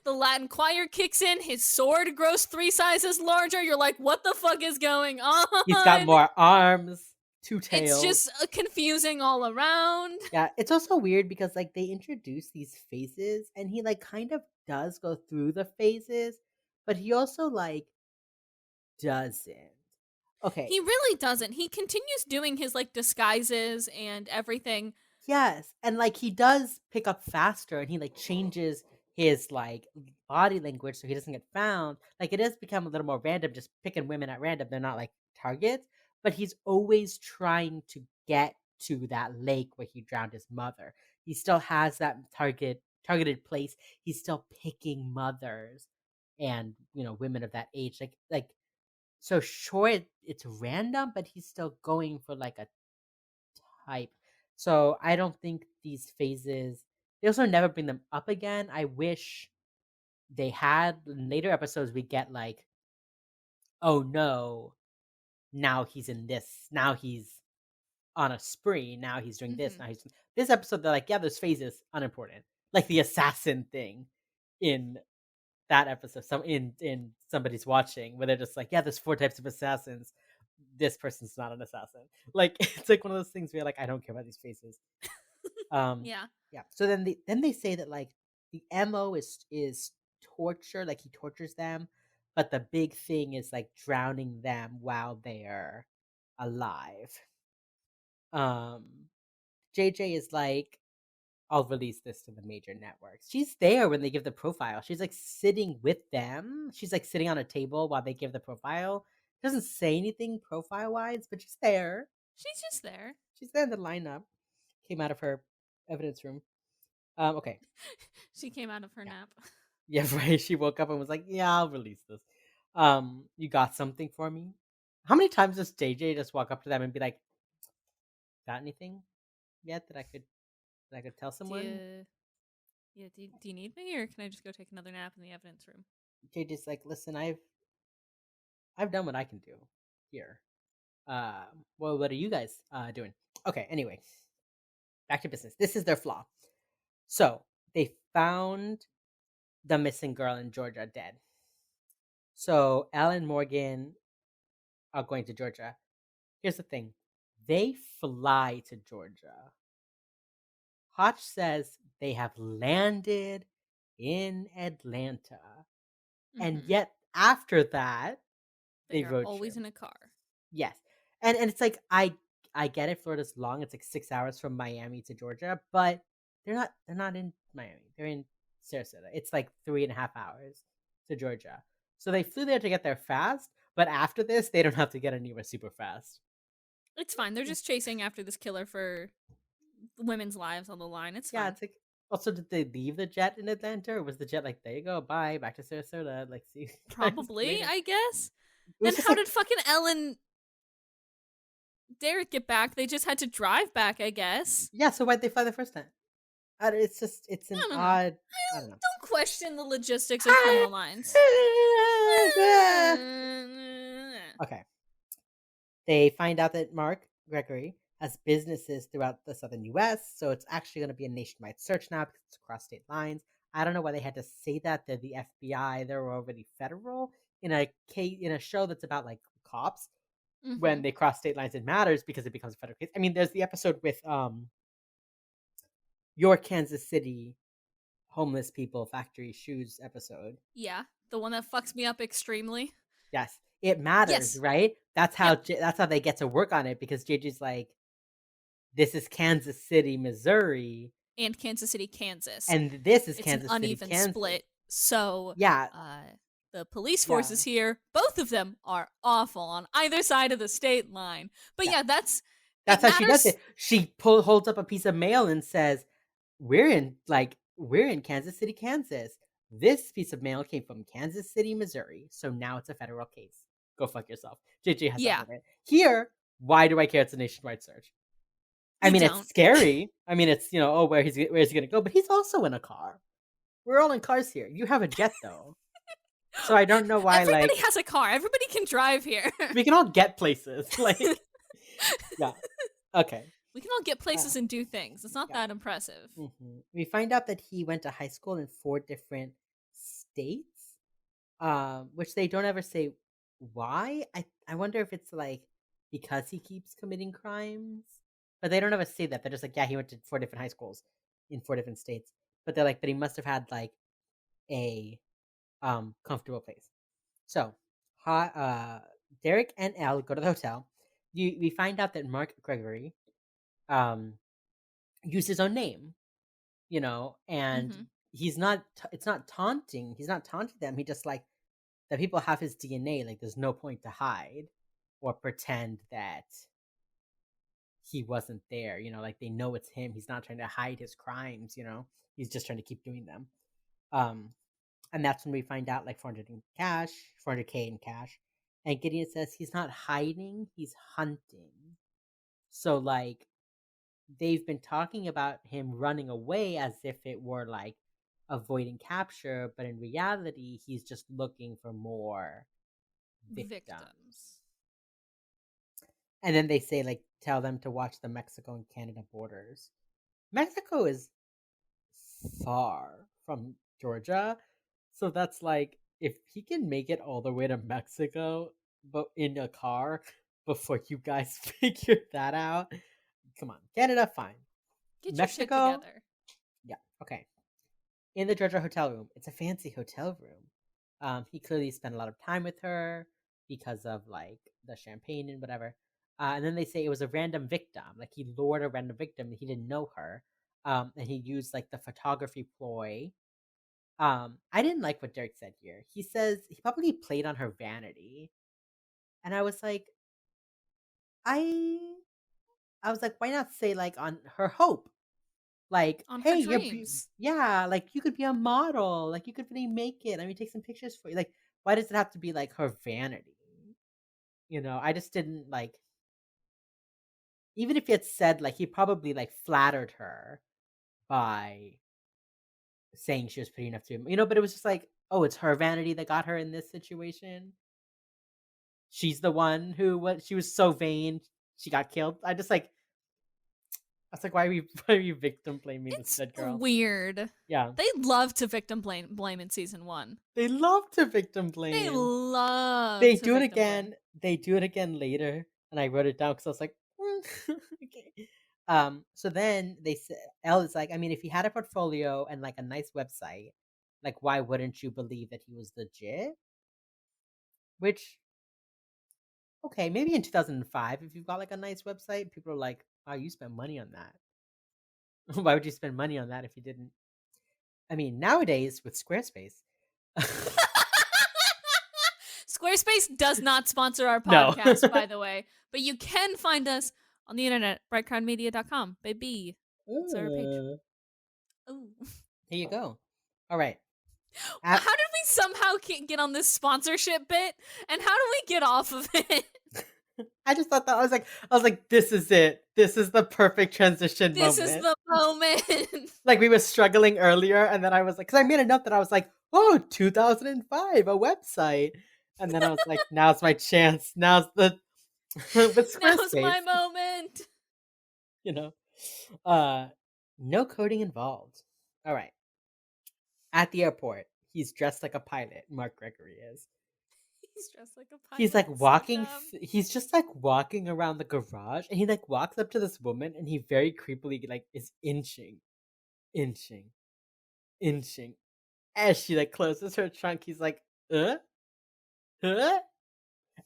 The Latin choir kicks in. His sword grows 3 sizes larger. You're like, what the fuck is going he's got on? more arms, two It's tails. just confusing all around. Yeah, it's also weird because like they introduce these phases and he like kind of does go through the phases, but he also like doesn't. Okay, He really doesn't. He continues doing his like disguises and everything. yes, and like he does pick up faster and he like changes his like body language so he doesn't get found. Like it has become a little more random, just picking women at random. They're not like targets, but he's always trying to get to that lake where he drowned his mother. He still has that targeted place. He's still picking mothers and women of that age. Like so sure it's random, but he's still going for like a type. So I don't think these phases they also never bring them up again. I wish they had in later episodes we get like, oh no, now he's in this. Now he's on a spree. Now he's doing this. Hmm. Now he's this episode they're like, yeah, there's phases, unimportant. Like the assassin thing in that episode. Some in somebody's watching where they're just like, yeah, there's 4 types of assassins. This person's not an assassin. Like it's like one of those things where you're like, I don't care about these phases. Um, Yeah. yeah. So then they say that like the MO is torture, like he tortures them, but the big thing is like drowning them while they're alive. Um, JJ is like, I'll release this to the major networks. She's there when they give the profile. She's like sitting with them. She's like sitting on a table while they give the profile. She doesn't say anything profile wise, but she's there. She's just there. She's there in the lineup. Came out of her evidence room. Okay. She came out of her Yeah. nap. Yeah, right. She woke up and was like, "Yeah, I'll release this." You got something for me? How many times does JJ just walk up to them and be like, "Got anything yet that I could tell Do someone?" you, yeah, do you need me or can I just go take another nap in the evidence room? JJ's like, "Listen, I've done what I can do here. Well, what are you guys doing?" Okay. Anyway, back to business. This is their flaw. So they found the missing girl in Georgia dead. So Elle and Morgan are going to Georgia. Here's the thing. They fly to Georgia. Hotch says they have landed in Atlanta. And Hmm. yet after that, They they are road always trip. in a car. Yes. And it's like I get it, Florida's long. It's like 6 hours from Miami to Georgia, but they're not in Miami. They're in Sarasota. It's like 3.5 hours to Georgia. So they flew there to get there fast, but after this, they don't have to get anywhere super fast. It's fine. They're just chasing after this killer for women's lives on the line. It's Yeah, fine. it's like also did they leave the jet in Atlanta or was the jet like, there you go, bye, back to Sarasota, like see you guys Probably, later. I guess. It was Then just how like did fucking Ellen Derek get back. They just had to drive back, I guess. Yeah, so why'd they fly the first time? It's just it's an I don't know. odd I don't know. Don't question the logistics of criminal minds. Okay. They find out that Mark Gregory has businesses throughout the southern US, so it's actually going to be a nationwide search now because it's across state lines. I don't know why they had to say that. They're the FBI. They're already federal in a show that's about like cops. When Mhm. they cross state lines, it matters because it becomes a federal case. I mean, there's the episode with your Kansas City homeless people factory shoes episode. Yeah, the one that fucks me up extremely. Yes, it matters, Yes. right? Yep. That's how they get to work on it because JJ's like, this is Kansas City, Missouri, And Kansas City, Kansas. and this is It's an Kansas City, uneven Kansas. split. So, Yeah, uh, the police yeah, forces here, both of them are awful on either side of the state line. But yeah. yeah, it That's how she does matters. it. She holds up a piece of mail and says, we're in Kansas City, Kansas. This piece of mail came from Kansas City, Missouri, so now it's a federal case. Go fuck yourself." JJ has that Yeah, moment. Here, why do I care? It's a nationwide search. I you mean, it's don't. scary. I mean, it's oh, where's he gonna go? But he's also in a car. We're all in cars here. You have a jet though, so I don't know why. Everybody Like, has a car. Everybody can drive here. we can all get places. Like, yeah, okay, We can all get uh, places and do things. It's not yeah. that impressive. We find out that he went to high school in 4 different states, which they don't ever say why. I wonder if it's, like, because he keeps committing crimes? But they don't ever say that. They're just like, "Yeah, he went to 4 different high schools in 4 different states." But they're like, "But he must have had, like, a, comfortable place." So, ha Derek and Elle go to the hotel. We find out that Mark Gregory, um, used his own name. And Mhm. it's not taunting. He's not taunting them. He just like the people have his DNA. Like there's no point to hide or pretend that he wasn't there. Like they know it's him. He's not trying to hide his crimes. He's just trying to keep doing them. Um, and that's when we find out like 400 in cash, 400K in cash. And Gideon says he's not hiding, he's hunting. So like they've been talking about him running away as if it were like avoiding capture, but in reality, he's just looking for more victims. Victims. And then they say, like, tell them to watch the Mexico and Canada borders. Mexico is far from Georgia. So that's like, if he can make it all the way to Mexico, but in a car before you guys figure that out, come on. Canada, fine. Get your shit Mexico, together. yeah, okay. In the Georgia hotel room. It's a fancy hotel room. He clearly spent a lot of time with her because of like the champagne and whatever. And then they say it was a random victim. Like he lured a random victim. He didn't know her. And he used like the photography ploy. I didn't like what Derek said here. He says he probably played on her vanity. And I was like, I I was like, why not say like on her hope? Like, On her "Hey, dreams. yeah, like, you could be a model, like, you could really make it, let me take some pictures for you." Like, why does it have to be, like, her vanity? I just didn't, like even if he had said, like, he probably, like, flattered her by saying she was pretty enough to him, but it was just like, "Oh, it's her vanity that got her in this situation? She's the one who she was so vain, she got killed?" I was like, "Why are you why are you victim blaming this It's dead girl?" weird. Yeah. They love to victim blame in season 1. They love to victim They blame. love They to do it victim blame. again. They do it again later, and I wrote it down because I was like, okay." So then they say, Elle is like, I mean, if he had a portfolio and like a nice website, like, why wouldn't you believe that he was legit? Which, okay, maybe in 2005, if you've got like a nice website, people are like, wow, you spent money on that. Why would you spend money on that if you didn't? I mean, nowadays with Squarespace, Squarespace does not sponsor our no. podcast, by the way, but you can find us on the internet, brightcrownmedia.com, baby. That's our page. Uh, Ooh. Here you go. All right. How At did we somehow get on this sponsorship bit? And how do we get off of it? I just thought that I was like, "This is it. This is the perfect transition This is moment." the moment. Like, we were struggling earlier, and then I was like, because I made a note that I was like, "Oh, 2005, a website." And then I was like, "Now's my chance. Now's the" with Now's Squarespace, my moment. you know? Uh, no coding involved. Alright. At the airport, he's dressed like a pilot, Mark Gregory is. He's dressed like a He's, pilot. like, So dumb. he's just, like, walking around the garage, and he, like, walks up to this woman, and he very creepily, like, is inching, inching. As she, like, closes her trunk, he's like, Huh?"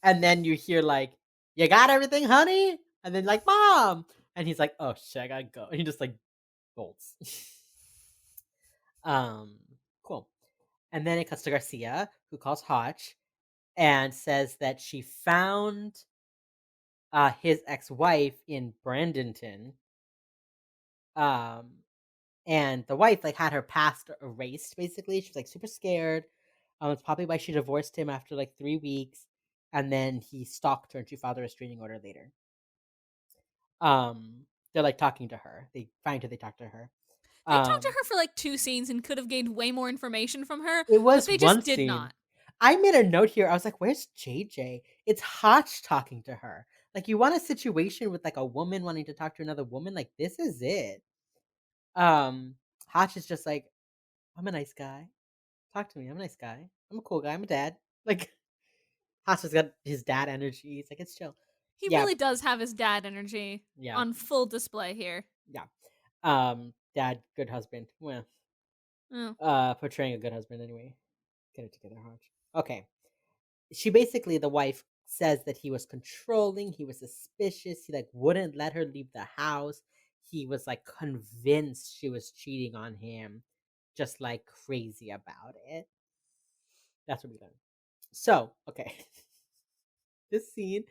And then you hear, like, "You got everything, honey?" And then, like, "Mom!" And he's like, "Oh, shit, I gotta go." And he just, like, bolts. Um, cool. And then it cuts to Garcia, who calls Hotch and says that she found, his ex-wife in Brandenton, um, and the wife, like, had her past erased, basically. She was, like, super scared. It's probably why she divorced him after, like, 3 weeks, and then he stalked her, and she filed a restraining order later. They're, like, talking to her. They find her, they talk to her. They talked to Um, her for like 2 scenes and could have gained way more information from her, it but was they one just did scene. not. I made a note here. I was like, "Where's JJ?" It's Hotch talking to her. Like, you want a situation with, like, a woman wanting to talk to another woman? Like, this is it. Um, Hotch is just like, "I'm a nice guy. Talk to me. I'm a nice guy. I'm a cool guy. I'm a dad." Like, Hotch has got his dad energy. He's like, "It's chill." He Yeah, really does have his dad energy yeah, on full display here. yeah. Dad, good husband. Well, Oh. portraying a good husband anyway. Get it together, Hotch. Okay. She basically, the wife says that he was controlling, he was suspicious, he like wouldn't let her leave the house. He was like convinced she was cheating on him, just like crazy about it. That's what we learned. So, okay. This scene,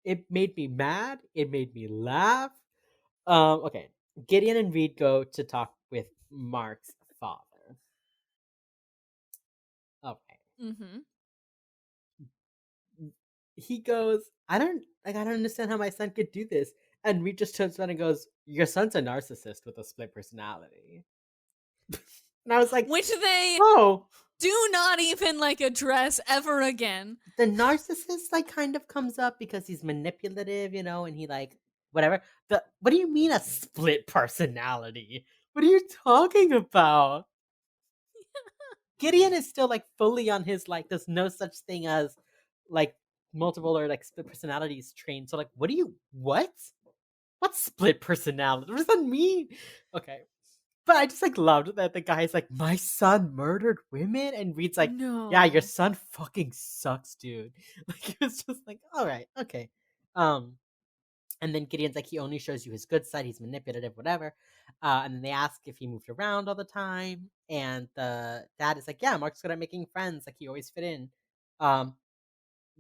it made me mad, it made me laugh. Okay. Gideon and Reed go to talk with Mark's father. Okay. Mm-hmm. He goes, I don't understand how my son could do this. And Reed just turns around and goes, "Your son's a narcissist with a split personality." And I was like, Which they "Oh, do not even like address ever again. the narcissist like kind of comes up because he's manipulative, and he like whatever. The What do you mean a split personality? What are you talking about?" Gideon is still like fully on his like there's no such thing as like multiple or like split personalities trained. So like what? What's split personality? What does that mean? Okay. But I just like loved that the guy's like, "My son murdered women," and Reed's like, "Yeah, your No. son fucking sucks, dude." Like it was just like, all right, okay. Um, and then Gideon's like, he only shows you his good side, he's manipulative, whatever. And then they ask if he moved around all the time, and the dad is like, "Yeah, Mark's good at making friends, like he always fit in. Um,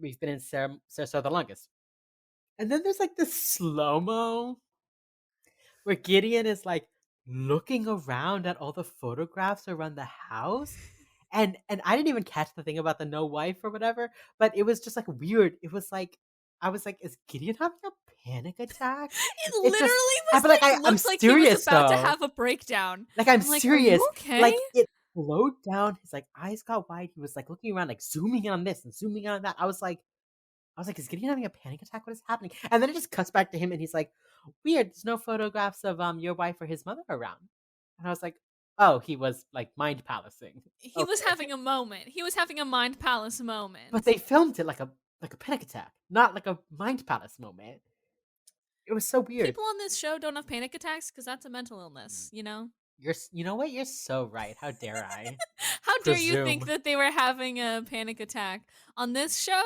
we've been in Sarasota the longest." And then there's like this slow-mo where Gideon is like looking around at all the photographs around the house. And I didn't even catch the thing about the no wife or whatever, but it was just like weird. It was like I was like, is Gideon having a panic attack? It It just literally I was but like like I'm looked like he was serious about to though. have a breakdown. Like I'm I'm like, "Are you serious. okay?" Like it slowed down. His like eyes got wide. He was like looking around, like zooming in on this and zooming in on that. I was like, "Is Gideon having a panic attack? What is happening?" And then it just cuts back to him, and he's like, "Weird. There's no photographs of your wife or his mother around." And I was like, "Oh, he was like mind palacing." He was Okay, having a moment. He was having a mind palace but moment. they filmed it like a panic attack, not like a mind palace moment. It was so weird. People on this show don't have panic attacks because that's a mental illness, you know? You know what? You're so right. How dare I How dare you think presume? that they were having a panic attack? On this show,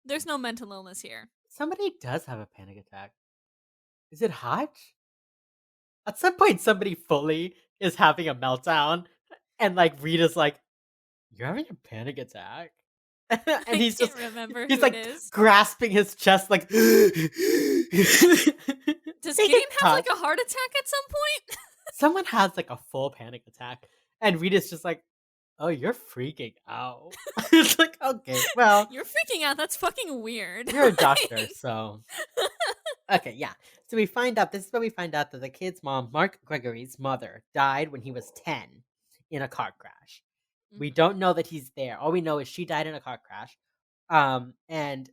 there's no mental illness here. Somebody does have a panic attack. Is it Hotch? At some point, somebody fully is having a meltdown, and like Rita's like, "You're having a panic attack," and I can't remember he's who it like is. grasping his chest, like. Does Take it, Gideon have Hotch. like a heart attack at some point? Someone has like a full panic attack, and Rita's just like, Oh, you're freaking out. It's like, okay, well, You're freaking out. That's fucking weird. you're a doctor, Like- so okay, yeah. So we find out this is where we find out that the kid's mom, Mark Gregory's mother, died when he was 10 in a car crash. We Mhm. don't know that he's there. All we know is she died in a car crash. And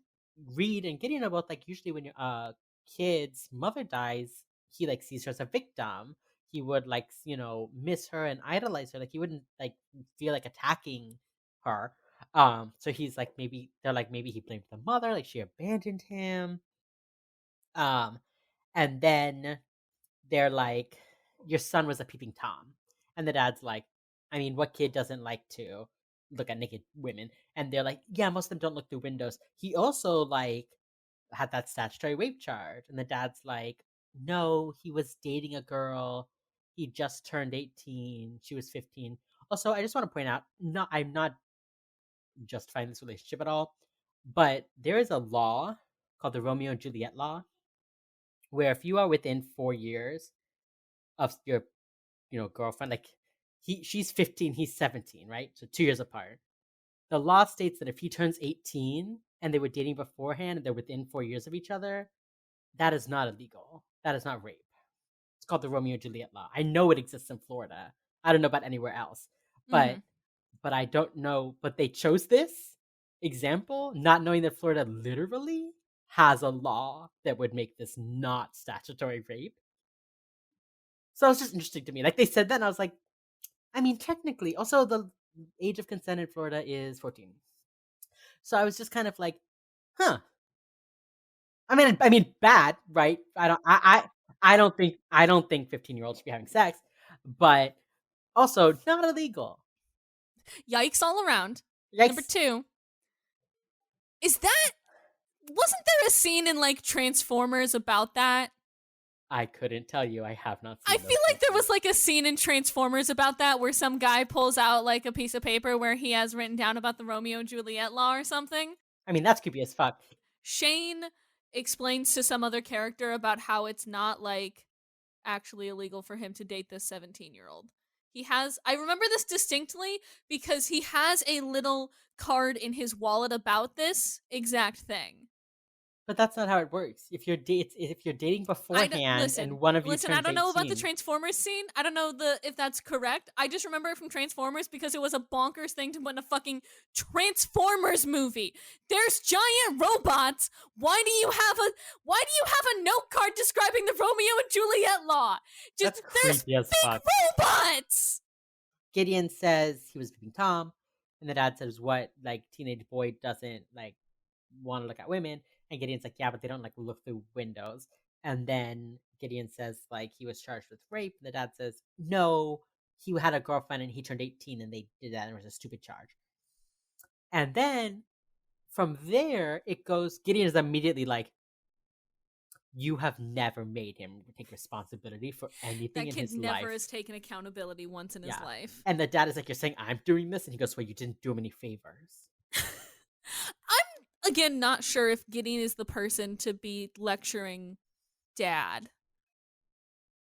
Reed and Gideon are both like usually when your kid's mother dies, he like sees her as a victim. He would like miss her and idolize her. Like he wouldn't like feel like attacking her. So he's like maybe they're like maybe he blamed the mother, like she abandoned him. Um, and then they're like, "Your son was a peeping Tom," and the dad's like, "I mean, what kid doesn't like to look at naked women?" And they're like, "Yeah, most of them don't look through windows." He also like had that statutory rape charge, and the dad's like, "No, he was dating a girl. He just turned 18. She was 15." Also, I just want to point out, no, I'm not justifying this relationship at all, but there is a law called the Romeo and Juliet law, where if you are within 4 years of your girlfriend, like she's 15, he's 17, right? So 2 years apart. The law states that if he turns 18 and they were dating beforehand and they're within 4 years of each other, that is not illegal. That is not rape. It's called the Romeo and Juliet law. I know it exists in Florida. I don't know about anywhere else. But Mhm. I don't know. But they chose this example, not knowing that Florida literally has a law that would make this not statutory rape. So it's just interesting to me. Like they said that, and I was like, I mean, technically, also the age of consent in Florida is 14. So I was just kind of like, huh. I mean, bad, right? I don't think 15-year-olds should be having sex, but also not illegal. Yikes all around. Number Yikes! 2, is that wasn't there a scene in like Transformers about that? I couldn't tell you. I have not I seen feel those like there movies. was like a scene in Transformers about that where some guy pulls out like a piece of paper where he has written down about the Romeo and Juliet law or something. I mean, that's creepy as fuck. Shane explains to some other character about how it's not like actually illegal for him to date this 17-year-old. I remember this distinctly because he has a little card in his wallet about this exact thing. But that's not how it works. If you're dating beforehand and one of you Listen. I turns don't know about the 18, Transformers scene. I don't know if that's correct. I just remember it from Transformers because it was a bonkers thing to put in a fucking Transformers movie. There's giant robots. Why do you have a note card describing the Romeo and Juliet law? that's Just there's creepy as big fuck. robots. Gideon says he was being Tom, and the dad says, "What like teenage boy doesn't like want to look at women?" And Gideon's like, "Yeah, but they don't like look through windows." And then Gideon says like he was charged with rape. And the dad says, "No, he had a girlfriend and he turned 18 and they did that and it was a stupid charge." And then from there it goes. Gideon is immediately like, "You have never made him take responsibility for anything That in kid his never life." has taken accountability once in his Yeah. life. And the dad is like, "You're saying I'm doing this?" And he goes, "Well, you didn't do him any favors." I'm again not sure if Gideon is the person to be lecturing dad.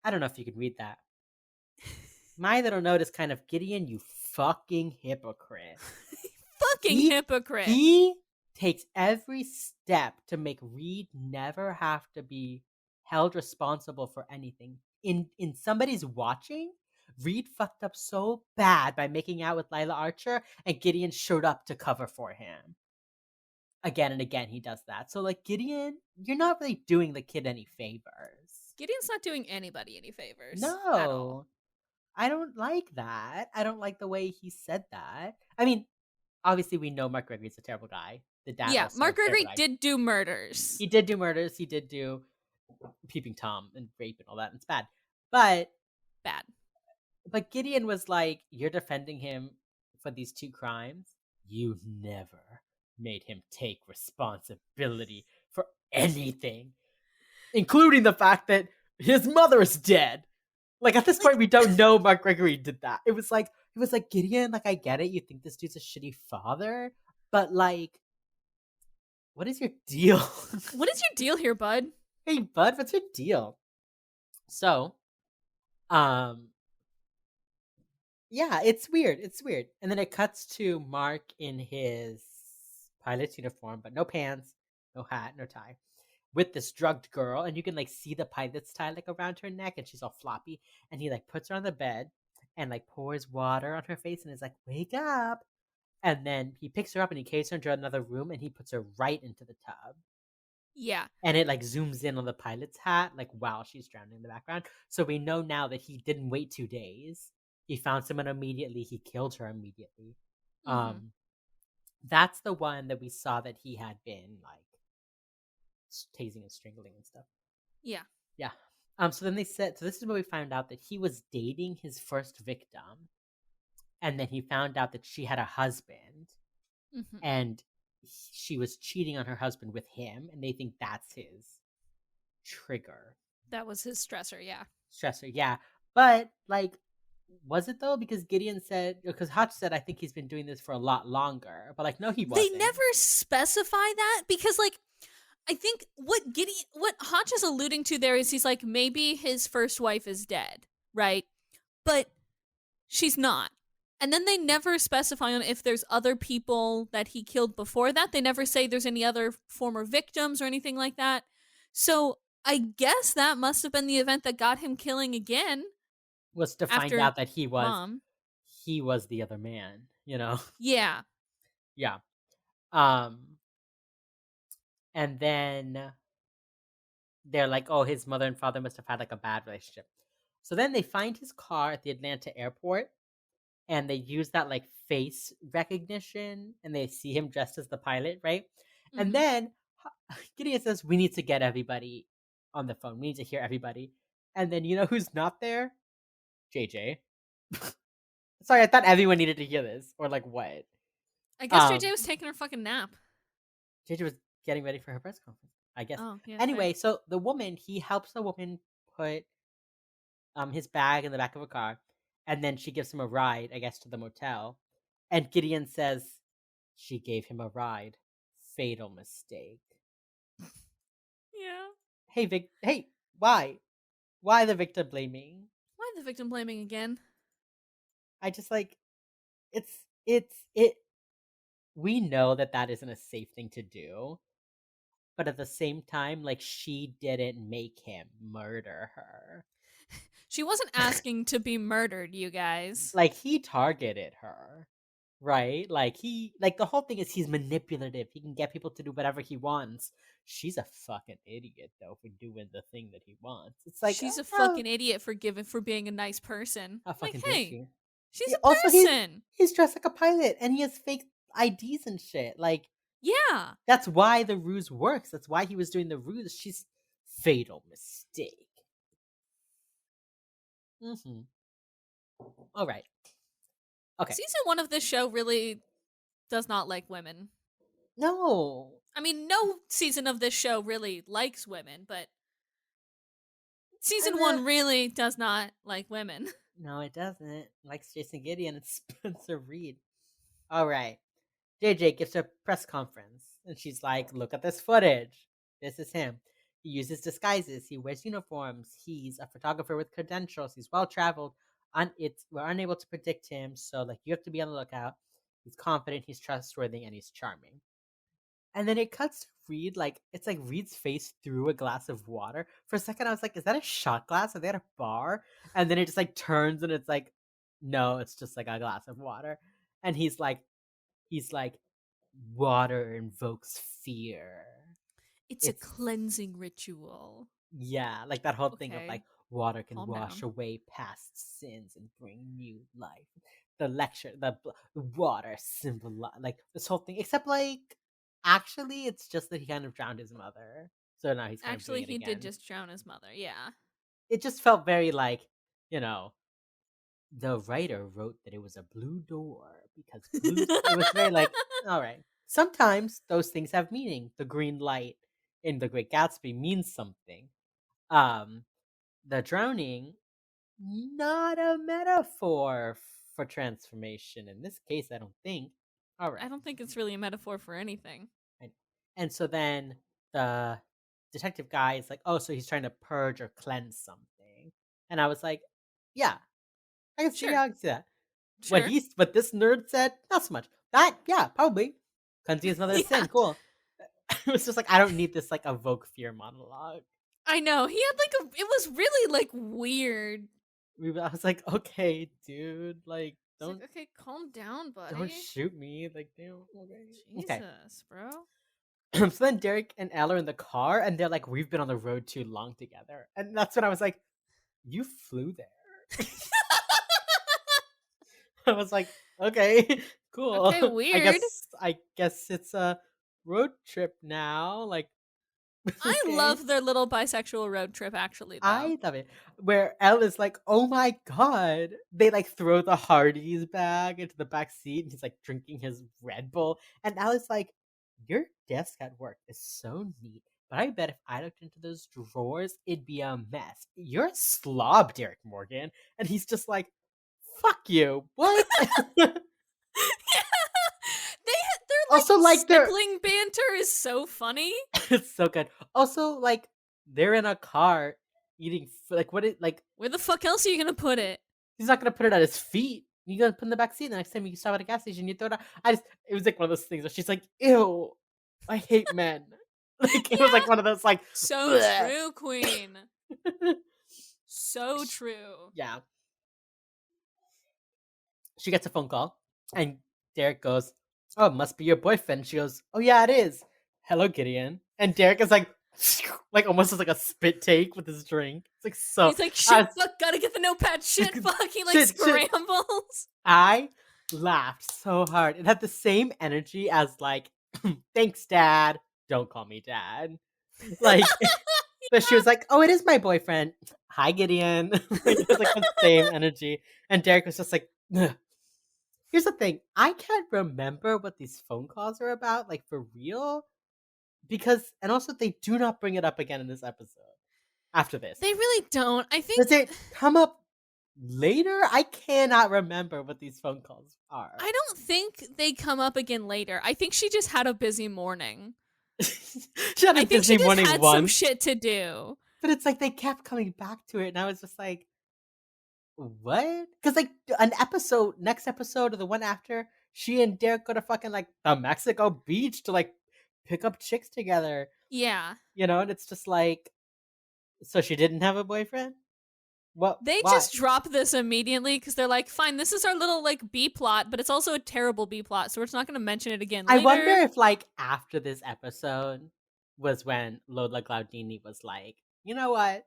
I don't know if you can read that. My little note is kind of, "Gideon, you fucking hypocrite." Fucking He hypocrite. he takes every step to make Reed never have to be held responsible for anything. In somebody's watching, Reed fucked up so bad by making out with Lila Archer, and Gideon showed up to cover for him. Again and again, he does that. So, like, Gideon, you're not really doing the kid any favors. Gideon's not doing anybody any favors at all. No, I don't like that. I don't like the way he said that. I mean, obviously, we know Mark Gregory's a terrible guy. The dad Yeah, also Mark terrible Gregory guy. did do murders. He did do murders. He did do peeping tom and rape and all that. And it's bad. But Bad. Gideon was like, "You're defending him for these two crimes. You never made him take responsibility for anything, including the fact that his mother is dead." Like at this point, Like, we don't know Mark Gregory did that. It was like Gideon. Like I get it. You think this dude's a shitty father, but like, what is your deal? what is your deal here, bud? Hey, bud, what's your deal? So, um, Yeah, it's weird. It's weird. And then it cuts to Mark in his pilot's uniform, but no pants, no hat, no tie, with this drugged girl, and you can like see the pilot's tie like around her neck, and she's all floppy. And he like puts her on the bed and like pours water on her face and is like, "Wake up!" And then he picks her up and he carries her into another room and he puts her right into the tub. Yeah. And it like zooms in on the pilot's hat, like while she's drowning in the background. So we know now that he didn't wait 2 days. He found someone immediately. He killed her immediately. Mm-hmm. Um, that's the one that we saw that he had been like tasing and strangling and stuff. Yeah. Yeah. So then they said, so this is where we found out that he was dating his first victim, and then he found out that she had a husband, Mm-hmm. and she was cheating on her husband with him, and they think that's his trigger. That was his stressor, yeah. Stressor, yeah. But like, was it though? Because Gideon said, because Hutch said, I think he's been doing this for a lot longer. But like, no, he They wasn't. never specify that because like I think what Hotch is alluding to there is he's like maybe his first wife is dead, right? But she's not. And then they never specify on if there's other people that he killed before that. They never say there's any other former victims or anything like that. So I guess that must have been the event that got him killing again Was to find after out that mom. he was the other man. You know? Yeah. Yeah. Um, and then they're like, oh, his mother and father must have had like a bad relationship. So then they find his car at the Atlanta airport, and they use that like face recognition, and they see him dressed as the pilot, right? And Hmm. then Gideon says, "We need to get everybody on the phone. We need to hear everybody." And then you know who's not there? JJ. Sorry, I thought everyone needed to hear this, or like what? I guess JJ Um, was taking her fucking nap. JJ was getting ready for her press conference, I guess. Oh, yeah, fair. Anyway, so the woman, he helps the woman put his bag in the back of a car, and then she gives him a ride, I guess, to the motel. And Gideon says she gave him a ride. Fatal mistake. Yeah. Hey Vic, hey, why? Why the victim blaming? Why the victim blaming again? I just like it's we know that that isn't a safe thing to do, but at the same time like she didn't make him murder her. She wasn't asking to be murdered, you guys. Like he targeted her, right? Like he like the whole thing is he's manipulative. He can get people to do whatever he wants. She's a fucking idiot though for doing the thing that he wants. It's like, She's a oh, fucking idiot for being a nice person. how Like, fucking dare hey, she? she's a Also, person. he's dressed like a pilot and he has fake IDs and shit. Like Yeah. that's why the ruse works. That's why he was doing the ruse. She's fatal mistake. Mm-hmm. All right. Okay. Season 1 of this show really does not like women. No, I mean, no season of this show really likes women, but season uh, 1 really does not like women. no, it doesn't. Likes Jason Gideon and Spencer Reid. All right. JJ gives her a press conference and she's like, look at this footage. This is him. He uses disguises. He wears uniforms. He's a photographer with credentials. He's well traveled. We're unable to predict him, so like you have to be on the lookout. He's confident, he's trustworthy, and he's charming. And then it cuts to Reed, like it's like Reed's face through a glass of water. For a second, I was like, "Is that a shot glass? Are they at a bar?" And then it just like turns, and it's like, "No, it's just like a glass of water." And he's like, "Water invokes fear." It's a It's cleansing ritual. yeah, like that whole thing of Okay, like water can calm wash down. away past sins and bring new life. The lecture, the water symbol, like this whole thing. Except like, actually, it's just that he kind of drowned his mother, so now he's kind of doing Actually, it he did again. just drown his mother. Yeah. It just felt very like, you know, the writer wrote that it was a blue door because blue. It was very like, all right. Sometimes those things have meaning. The green light in The Great Gatsby means something. Um, the drowning, not a metaphor for transformation. In this case, I don't think. All I right. don't think it's really a metaphor for anything. I- And so then the detective guy is like, oh, so he's trying to purge or cleanse something. And I was like, yeah, I can see Sure. how I can see that. Sure. What this nerd said, not so much. That, yeah, probably. Cleansing is another Yeah. sin, cool. It was just like, I don't need this, like, evoke fear monologue. I know. He had like a it was really like weird. I was like, "Okay, dude, like, It's like, okay, calm down, don't buddy. shoot me, like, damn, okay." Okay. Jesus, bro. So then Derek and Elle are in the car, and they're like, "We've been on the road too long together," and that's when I was like, "You flew there." I was like, "Okay, cool. Okay, I weird. guess I guess it's a road trip now." Like, I okay. love their little bisexual road trip actually though. I love it. Where Elle is like, "Oh my god." They, like, throw the Hardee's bag into the back seat, and he's, like, drinking his Red Bull, and Elle is like, "Your desk at work is so neat, but I bet if I looked into those drawers, it'd be a mess. You're a slob, Derek Morgan." And he's just like, "Fuck you. What?" Yeah. Their Also, like like, they're sibling banter is so funny. it's so good. Also, like, they're in a car eating like, what it like Where the fuck else are you gonna put it? he's not gonna put it at his feet. You gotta put it in the back seat. The next time you stop at a gas station, you throw it out. It was like one of those things where she's like, "Ew, I hate men." Like, it was like Yeah. one of those like, So "Bleh." true, queen. So true. Yeah. She gets a phone call, and Derek goes, "Oh, it must be your boyfriend." She goes, "Oh yeah, it is. Hello, Gideon." And Derek is like, like almost as like a spit take with his drink. It's like so. He's like, shit, I fuck, gotta get the notepad. Shit, fuck. He like shit. scrambles. I laughed so hard. It had the same energy as like, "Thanks, Dad. Don't call me Dad." Like, but she was like, "Oh, it is my boyfriend. Hi, Gideon." Like, it was like the same energy. And Derek was just like, "Ugh." Here's the thing. I can't remember what these phone calls are about, like for real. Because and also they do not bring it up again in this episode after this. They really don't. I think Does it come up later? I cannot remember what these phone calls are. I don't think they come up again later. I think she just had a busy morning. She had a I think she busy just morning had some once, shit to do. but it's like they kept coming back to it, and I was just like, "What?" Because like next episode or the one after, she and Derek go to fucking like the Mexico beach to like pick up chicks together, Yeah. and it's just like, so she didn't have a boyfriend? What? They Why? just drop this immediately because they're like, fine, this is our little like B plot, but it's also a terrible B plot, so we're just not gonna mention it again I wonder later. if like after this episode was when Lola Glaudini was like, "You know what?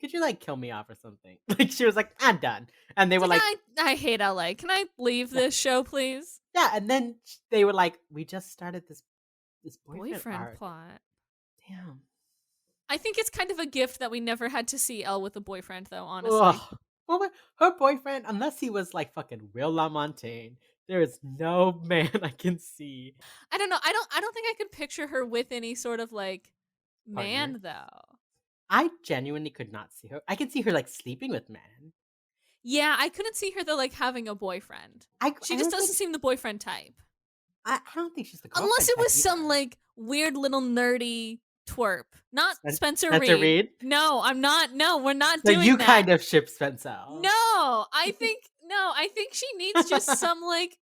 Could you like kill me off or something?" Like she was like, "I'm done," and they It's were like like, I hate LA. Can I leave "Yeah, this show, please? yeah," and then they were like, "We just started this boyfriend Boyfriend arc." plot. Damn. I think it's kind of a gift that we never had to see Elle with a boyfriend, though, honestly. Ugh. Well, her boyfriend, unless he was like fucking Will LaMontagne, there is no man I can see I don't know. I don't think I could picture her with any sort of like partner. man though. I genuinely could not see her. I can see her like sleeping with men. Yeah, I couldn't see her though like having a boyfriend. I She just don't doesn't think seem the boyfriend type. I don't think she's the Unless girlfriend it type was some either. like weird little nerdy twerp. Not Spencer Spencer Reid. Reid? No, I'm not. No, we're not So you doing that. kind of ship Spencer. No, I think she needs just some like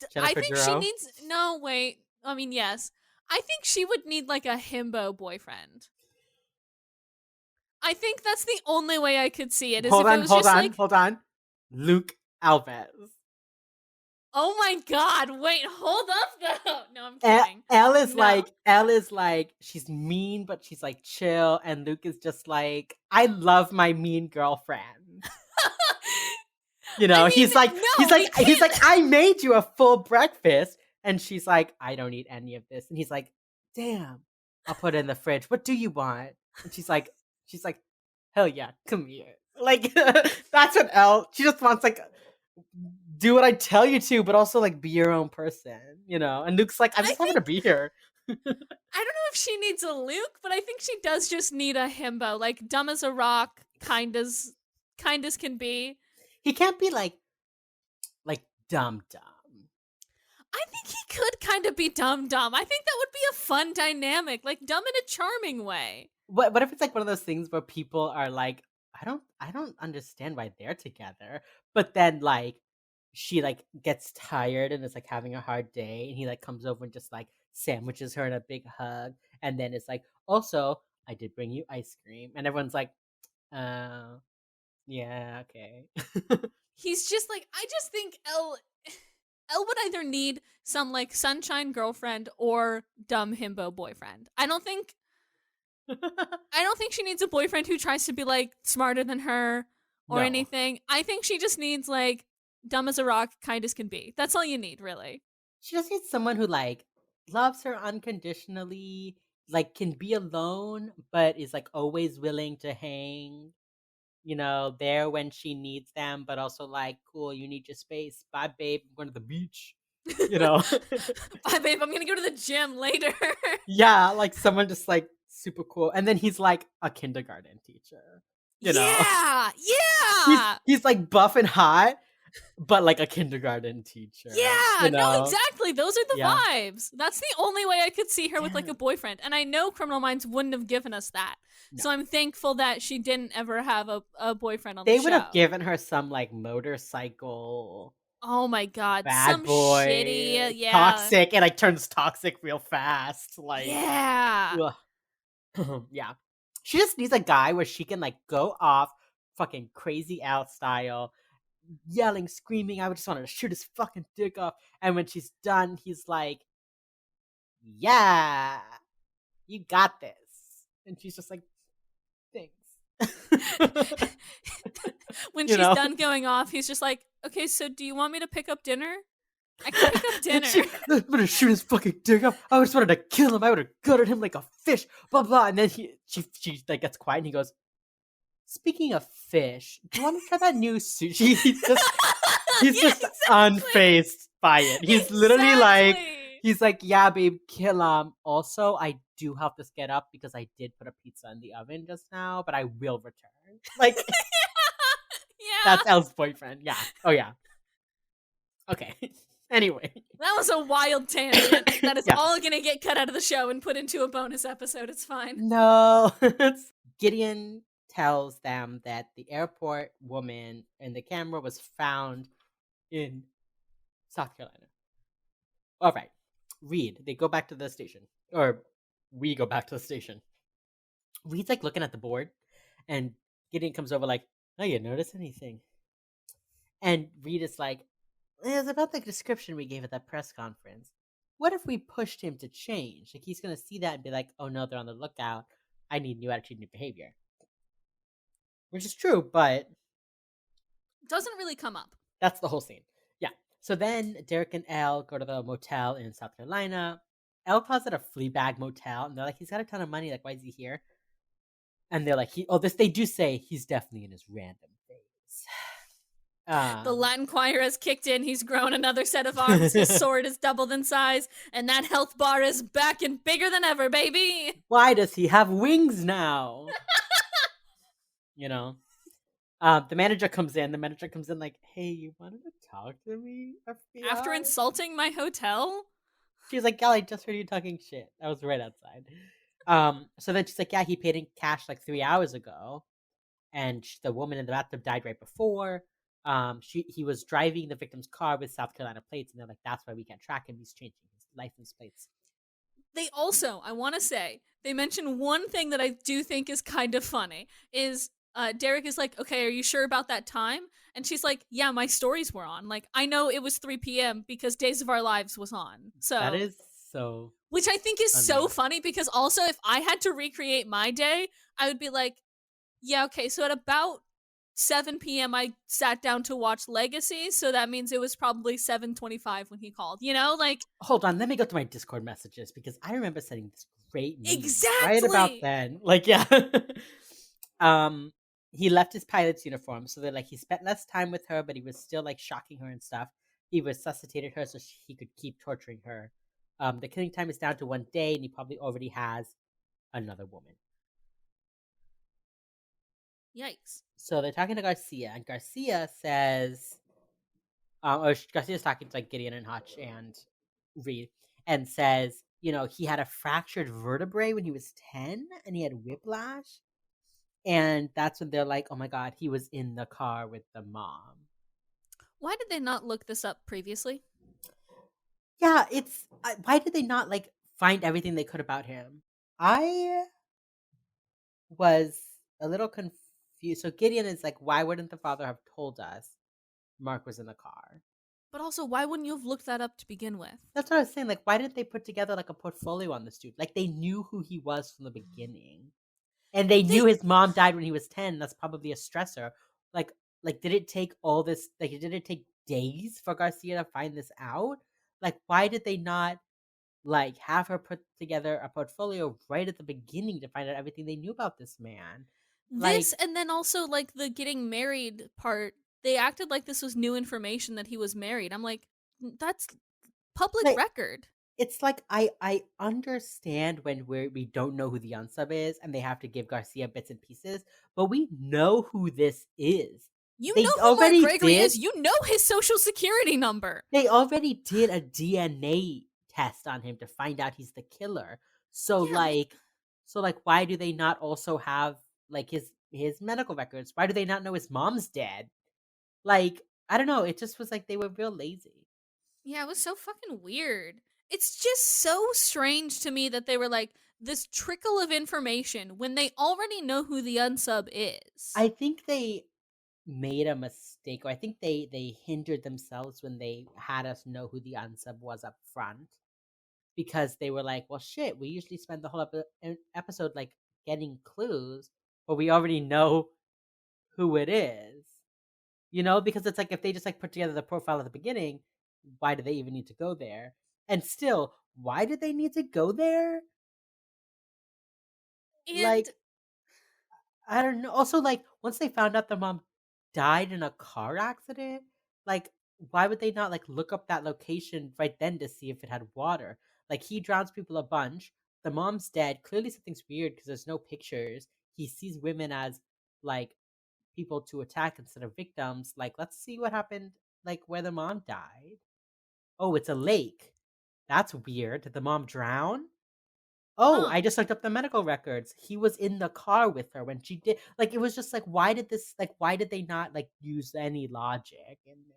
I Jennifer think she Duro? needs no, wait. I mean, yes. I think she would need like a himbo boyfriend. I think that's the only way I could see it is Hold if it on, was hold just on, like, hold on. Luke Alves. oh my god, wait, hold up though. No, I'm kidding. Elle is No. like, she's mean, but she's like chill, and Luke is just like, I love my mean girlfriend. I mean, no, we He's like, can't. I made you a full breakfast, and she's like, I don't eat any of this, and he's like, damn, I'll put it in the fridge. What do you want? And she's like, hell yeah, come here. Like that's what Elle. She just wants like do what I tell you to, but also like be your own person. And Luke's like, I'm I just happy to think be here. I don't know if she needs a Luke, but I think she does just need a himbo, like dumb as a rock, kind as can be. He can't be like dumb dumb. I think he could kind of be dumb. I think that would be a fun dynamic, like dumb in a charming way. What if it's like one of those things where people are like I don't understand why they're together. But then like she like gets tired and is like having a hard day and he like comes over and just like sandwiches her in a big hug and then it's like also I did bring you ice cream and everyone's like uh yeah, okay. He's just like, I just think Elle would either need some like sunshine girlfriend or dumb himbo boyfriend. I don't think she needs a boyfriend who tries to be like smarter than her or No. anything. I think she just needs like dumb as a rock, kind as can be. That's all you need, really. She just needs someone who like loves her unconditionally, like can be alone, but is like always willing to hang, there when she needs them, but also like, cool, you need your space. Bye, babe. I'm going to the beach. You know? Bye, babe. I'm gonna go to the gym later. Yeah, like someone just like super cool. And then he's like a kindergarten teacher, you know? Yeah, He's yeah, he's like buff and hot, but like a kindergarten teacher, yeah. No, exactly. Those are the Yeah. vibes. That's the only way I could see her with like Yeah. a boyfriend. And I know Criminal Minds wouldn't have given us that. No. So I'm thankful that she didn't ever have a boyfriend on the They would have show. given her some like motorcycle Oh my god, bad some shitty, boy, yeah. toxic, and like turns toxic real fast. Like, Yeah. ugh. Yeah. She just needs a guy where she can like go off fucking crazy out style, yelling, screaming. I would just want to shoot his fucking dick off. And when she's done, he's like, yeah, you got this. And she's just like, thanks. When you she's know? done going off, he's just like, "Okay, so do you want me to pick up dinner? I can pick up dinner." I'm gonna shoot his fucking dick off. I just wanted to kill him. I would have gutted him like a fish. Blah blah. And then she like gets quiet and he goes, "Speaking of fish, do you want to try that new sushi?" He's Yeah, just exactly. unfazed by it. He's literally like, Exactly. he's like, "Yeah, babe, kill him." Also, I do have to get up because I did put a pizza in the oven just now, but I will return. Like Yeah. that's Elle's boyfriend. Yeah. Oh yeah. Okay. Anyway. That was a wild tangent. That is Yeah. all gonna get cut out of the show and put into a bonus episode. It's fine. No. Gideon tells them that the airport woman in the camera was found in South Carolina. All right. Reed, they go back to the station. Or we go back to the station. Reed's like looking at the board, and Gideon comes over, like, "Oh, you notice anything?" And Reed is like, "It's about the description we gave at that press conference. What if we pushed him to change? Like, he's going to see that and be like, oh no, they're on the lookout. I need new attitude, new behavior." Which is true, but Doesn't really come up. that's the whole scene. Yeah. So then Derek and Elle go to the motel in South Carolina. Elle calls it a flea bag motel, and they're like, he's got a ton of money. Like, why is he here? And they're like, they do say he's definitely in his random phase. The Um, Latin choir has kicked in. He's grown another set of arms. His sword is doubled in size, and that health bar is back and bigger than ever, baby. why does he have wings now? You know? The manager comes in. The manager comes in like, hey, you wanted to talk to me, After FBI? insulting my hotel? She's like, "Gal, I just heard you talking shit. I was right outside." So then she's like, "Yeah, he paid in cash like 3 hours ago, and the woman in the bathtub died right before. He was driving the victim's car with South Carolina plates, and they're like, that's why we can't track him. He's changing his license plates." They also, I want to say, they mention one thing that I do think is kind of funny is Derek is like, "Okay, are you sure about that time?" And she's like, "Yeah, my stories were on. Like, I know it was 3 p.m. because Days of Our Lives was on." That So, is so which I think is so funny. funny because also if I had to recreate my day, I would be like, "Yeah, okay, so at about 7 p.m. I sat down to watch Legacy, so that means it was probably 7:25 when he called." You know, like Hold on, let me go to my Discord messages because I remember setting this great meme right about exactly. then. Like, yeah. um, he left his pilot's uniform, so they're like he spent less time with her, but he was still like shocking her and stuff. He resuscitated her so he could keep torturing her. The killing time is down to 1 day, and he probably already has another woman. Yikes. So they're talking to Garcia, and Garcia says, Garcia's talking to like Gideon and Hutch and Reed, and says, he had a fractured vertebrae when he was 10, and he had whiplash. And that's when they're like, "Oh my god, he was in the car with the mom." Why did they not look this up previously? Yeah, it's why did they not, like, find everything they could about him? I was a little confused. So Gideon is like, "Why wouldn't the father have told us Mark was in the car?" But also, why wouldn't you have looked that up to begin with? That's what I was saying, like, why didn't they put together, like, a portfolio on this dude? Like, they knew who he was from the beginning, and they knew They his mom died when he was 10, that's probably a stressor. Like did it take all this did it take days for Garcia to find this out? Like, why did they not, like, have her put together a portfolio right at the beginning to find out everything they knew about this man? this Like and then also like the getting married part, they acted like this was new information that he was married. I'm like, That's public like, record." it's like I understand when we don't know who the unsub is and they have to give Garcia bits and pieces, but we know who this is. You They know who Mark already Gregory did is. You know his social security number. they already did a DNA test on him to find out he's the killer. So Yeah, like like why do they not also have, like, his medical records? Why do they not know his mom's dead? Like, I don't know, it just was like they were real lazy. yeah, it was so fucking weird. It's just so strange to me that they were like this trickle of information when they already know who the unsub is. I think they made a mistake, or I think they hindered themselves when they had us know who the unsub was up front, because they were like, "Well, shit, we usually spend the whole episode like getting clues, but we already know who it is." You know, because it's like if they just like put together the profile at the beginning, why do they even need to go there? And still, why did they need to go there? And Like, I don't know. Also, like, once they found out the mom died in a car accident, like, why would they not like look up that location right then to see if it had water? Like, he drowns people a bunch. The mom's dead. Clearly, something's weird because there's no pictures. He sees women as like people to attack instead of victims. Like, let's see what happened, like where the mom died. Oh, it's a lake. That's weird. Did the mom drown? Oh, huh. I just looked up the medical records. He was in the car with her when she did, like, it was just like, why did they not, like, use any logic in this?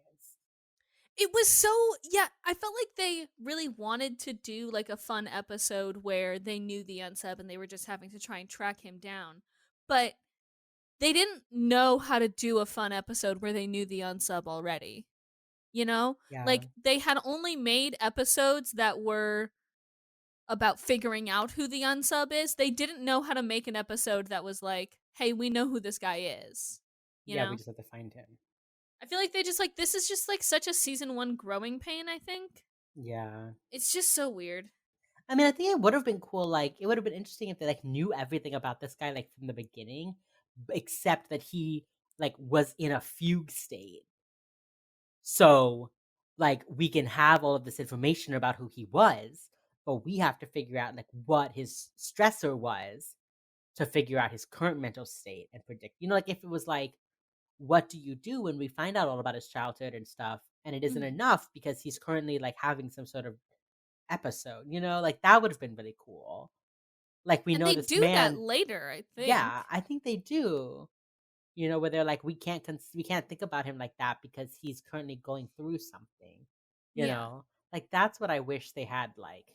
It was so yeah, I felt like they really wanted to do like a fun episode where they knew the unsub and they were just having to try and track him down. But they didn't know how to do a fun episode where they knew the unsub already. You know? Yeah. Like they had only made episodes that were about figuring out who the unsub is. They didn't know how to make an episode that was like, "Hey, we know who this guy is." You Yeah, we know? just have to find him. I feel like they just like this is just like such a season 1 growing pain, I think. Yeah. It's just so weird. I mean, I think it would have been cool, like, it would have been interesting if they, like, knew everything about this guy, like, from the beginning, except that he, like, was in a fugue state. So, like, we can have all of this information about who he was, but we have to figure out, like, what his stressor was to figure out his current mental state and predict. You know, like, if it was like, what do you do when we find out all about his childhood and stuff, and it isn't Mhm. enough because he's currently, like, having some sort of episode, you know? Like, that would have been really cool. Like, we And know they this do that man. later, I Yeah, think. I think they do. You know, where they're like, we can't think about him like that because he's currently going through something, you Yeah. know? Like, that's what I wish they had, like.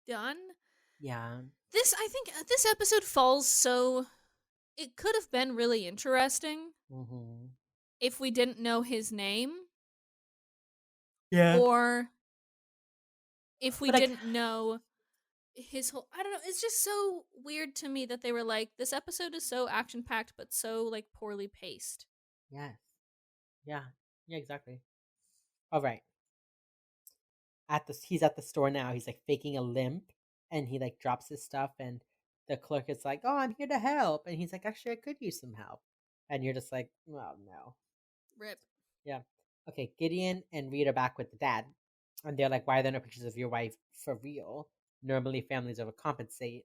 Done. Yeah. This I think this episode falls so it could have been really interesting Mhm. if we didn't know his name Yeah. or if we But, like, didn't know his whole I don't know, it's just so weird to me that they were like this episode is so action packed but so like poorly paced. yes. Yeah. Yeah, exactly. Alright. He's at the store now, he's, like, faking a limp, and he, like, drops his stuff, and the clerk is like, "Oh, I'm here to help," and he's like, "Actually, I could use some help." And you're just like, "Oh, no." Rip. Yeah. Okay, Gideon and Reed are back with the dad, and they're like, "Why are there no pictures of your wife for real? Normally, families overcompensate.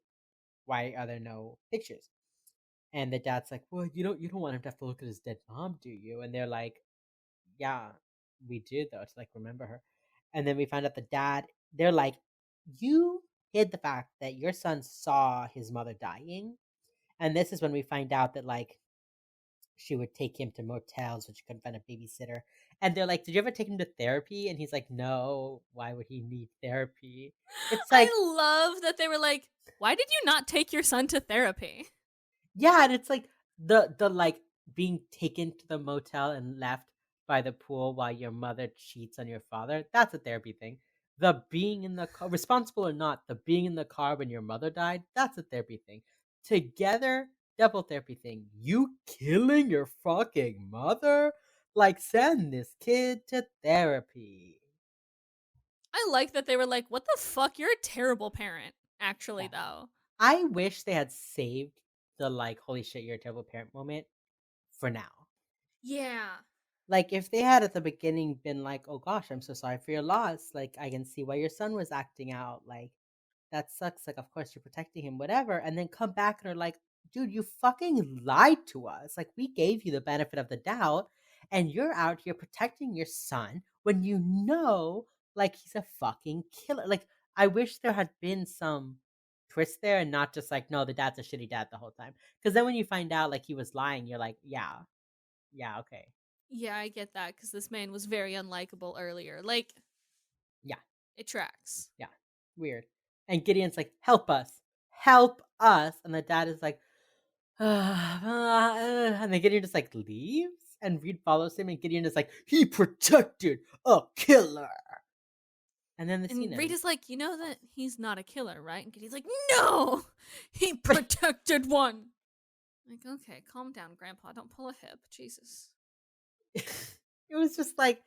Why are there no pictures?" And the dad's like, "Well, you don't want him to have to look at his dead mom, do you?" And they're like, "Yeah, we do though, to like remember her." And then we find out the dad. They're like, "You hid the fact that your son saw his mother dying, And this is when we find out that like she would take him to motels when she couldn't find a babysitter. And they're like, "Did you ever take him to therapy?" And he's like, "No. Why would he need therapy?" It's like, I love that they were like, "Why did you not take your son to therapy?" yeah, and it's like the like being taken to the motel and left by the pool while your mother cheats on your father. That's a therapy thing. The being in the car, responsible or not, the being in the car when your mother died, that's a therapy thing. Together, double therapy thing. You killing your fucking mother? Like, send this kid to therapy. I like that they were like, "What the fuck? You're a terrible parent." Actually, Yeah. though. I wish they had saved the like, holy shit, you're a terrible parent moment for now. Yeah. Like, if they had at the beginning been like, "Oh gosh, I'm so sorry for your loss. Like, I can see why your son was acting out. Like, that sucks. Like, of course you're protecting him, whatever." And then come back and are like, "Dude, you fucking lied to us. Like, we gave you the benefit of the doubt, and you're out here protecting your son when you know, like, he's a fucking killer." Like, I wish there had been some twist there and not just like, no, the dad's a shitty dad the whole time. Because then when you find out like he was lying, you're like, yeah, yeah, okay, Yeah, I get that because this man was very unlikable earlier. Like, yeah. it tracks. Yeah, weird. And Gideon's like, help us," and the dad is like, and then Gideon just like leaves, and Reed follows him, and Gideon is like, "He protected a killer," and then the scene And Reed ends. is like, "You know that he's not a killer, right?" And he's like, "No, he protected one." Like, okay, calm down, Grandpa. Don't pull a hip. Jesus. It was just like,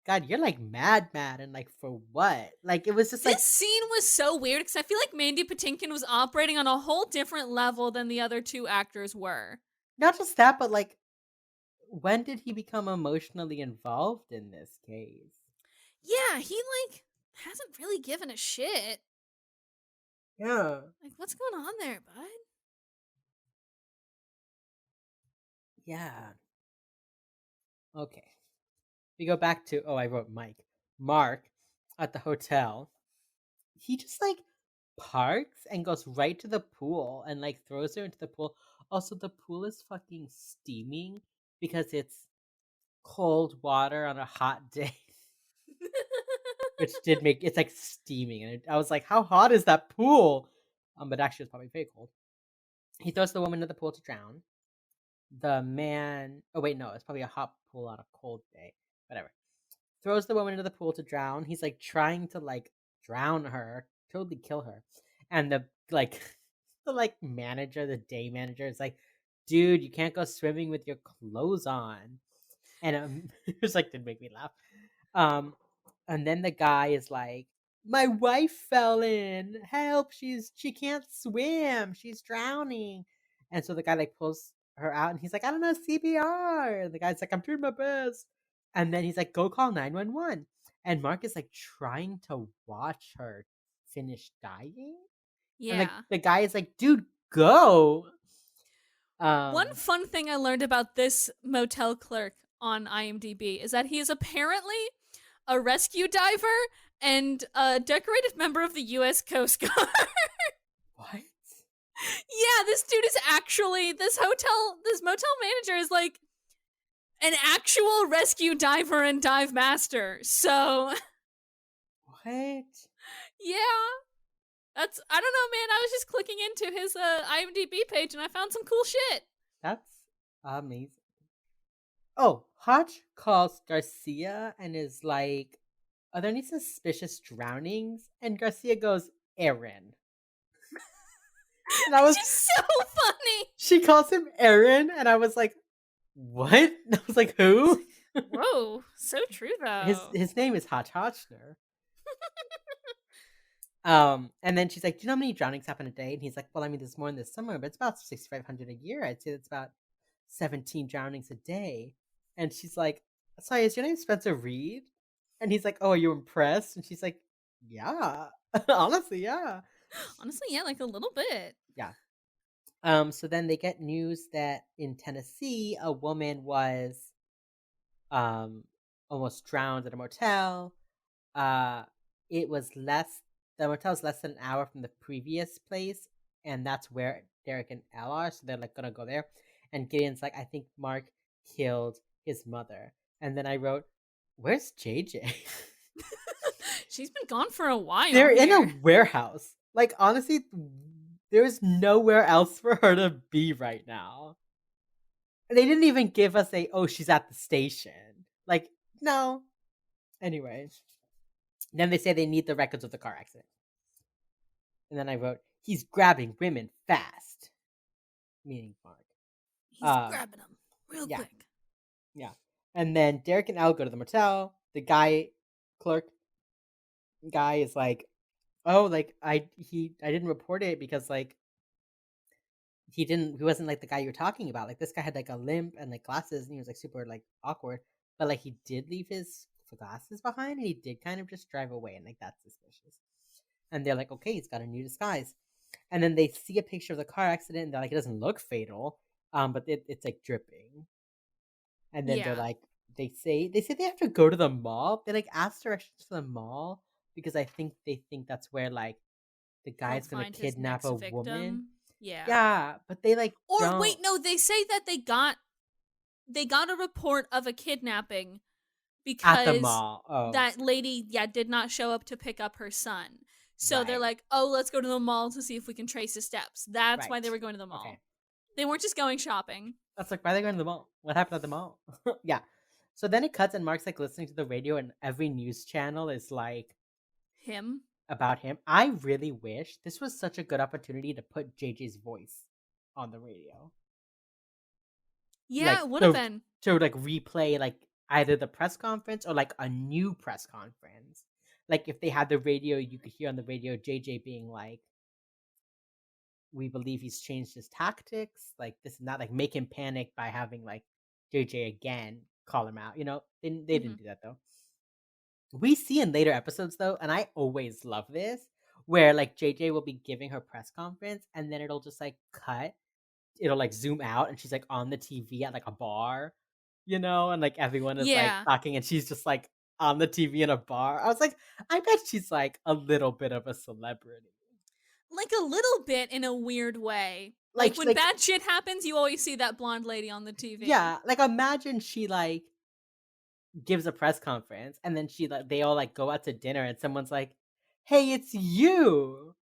God, you're like mad, and like for what? Like it was just This like scene was so weird because I feel like Mandy Patinkin was operating on a whole different level than the other two actors were. not just that, but like when did he become emotionally involved in this case? Yeah, he like hasn't really given a shit. Yeah. Like, what's going on there, bud? Yeah. Okay. We go back to, oh, I wrote Mike. Mark at the hotel. He just like parks and goes right to the pool and like throws her into the pool. Also, the pool is fucking steaming because it's cold water on a hot day, which did make it's like steaming. And I was like, how hot is that pool? But actually, it's probably very cold. He throws the woman into the pool to drown. The man, oh wait, no, it's probably a hot pool on a cold day. Whatever. Throws the woman into the pool to drown. He's like trying to like drown her, totally kill her. And the like the like manager, the day manager is like, "Dude, you can't go swimming with your clothes on." And it was like did make me laugh. Um and then the guy is like, "My wife fell in. Help, she can't swim. She's drowning." And so the guy like pulls her out and he's like, "I don't know CPR." And the guy's like, "I'm doing my best." And then he's like, "Go call 911." And Mark is like trying to watch her finish dying. And Yeah. the guy is like, "Dude, go." One Um fun thing I learned about this motel clerk on IMDb is that he is apparently a rescue diver and a decorated member of the US Coast Guard. what? Yeah, this dude is actually this motel manager is like an actual rescue diver and dive master. So, What? yeah. That's I don't know, man. I was just clicking into his IMDb page and I found some cool shit. That's amazing. Oh, Hotch calls Garcia and is like, "Are there any suspicious drownings?" And Garcia goes, "Aaron." And I It's was, just so funny. she calls him Aaron, and I was like, "What?" And I was like, "Who?" Whoa, so true his though. his name is Hotch Hotchner. And then she's like, "Do you know how many drownings happen a day?" And he's like, "Well, I mean, there's more in the summer, but it's about 6,500 a year. I'd say it's about 17 drownings a day." And she's like, "Sorry, is your name Spencer Reid?" And he's like, "Oh, are you impressed?" And she's like, "Yeah, honestly, yeah, Honestly, yeah, like a little bit. yeah." So then they get news that in Tennessee, a woman was um almost drowned at a motel. Uh, it was less. The motel is less than an hour from the previous place, and that's where Derek and Elle are, so they're like gonna go there. And Gideon's like, I think Mark killed his mother. And then I wrote, where's JJ? She's been gone for a while They're in a here. warehouse. Like, honestly, there's nowhere else for her to be right now. They didn't even give us a, oh, she's at the station. Like, no. Anyway, then they say they need the records of the car accident. And then I wrote, he's grabbing women fast, meaning Mark. He's Um, grabbing them real yeah, quick. yeah. And then Derek and Elle go to the motel. The guy, clerk guy, is like, oh, like I didn't report it because like he wasn't like the guy you're talking about. Like this guy had like a limp and like glasses, and he was like super like awkward. But like he did leave his glasses behind, and he did kind of just drive away, and like that's suspicious. And they're like, okay, he's got a new disguise. And then they see a picture of the car accident, and they're like, it doesn't look fatal, but it's like dripping. And then they're Yeah. like, they say they have to go to the mall. They like ask directions to the mall because I think they think that's where like the He'll guy's gonna find his kidnap next a woman. victim. Yeah. Yeah, but they like Or wait, don't no, they say that they got a report of a kidnapping at the because mall. Oh, that lady, yeah, did not show up to pick up her son. So they're right, like, "Oh, let's go to the mall to see if we can trace his steps." That's why they right. were going to the Okay, mall. They weren't just going shopping. that's like why are they going to the mall? What happened at the mall? Yeah. So then it cuts, and Mark's like listening to the radio, and every news channel is like Him? about him. I really wish this was such a good opportunity to put JJ's voice on the radio, Yeah, like it would have to been. like replay like either the press conference or like a new press conference. Like if they had the radio, you could hear on the radio JJ being like, "We believe he's changed his tactics. Like this is not like make him panic by having like JJ again call him out." They Hmm. didn't do that though. We see in later episodes though, and I always love this, where like JJ will be giving her press conference, and then it'll just like cut. It'll like zoom out, and she's like on the TV at like a bar, and like everyone is like Yeah. talking, and she's just like on the TV in a bar. I was like, I bet she's like a little bit of a celebrity. Like a little bit in a weird way. Like Like, when like bad shit happens, you always see that blonde lady on the TV. yeah, like imagine she like gives a press conference, and then she like they all like go out to dinner, and someone's like, "Hey, it's you."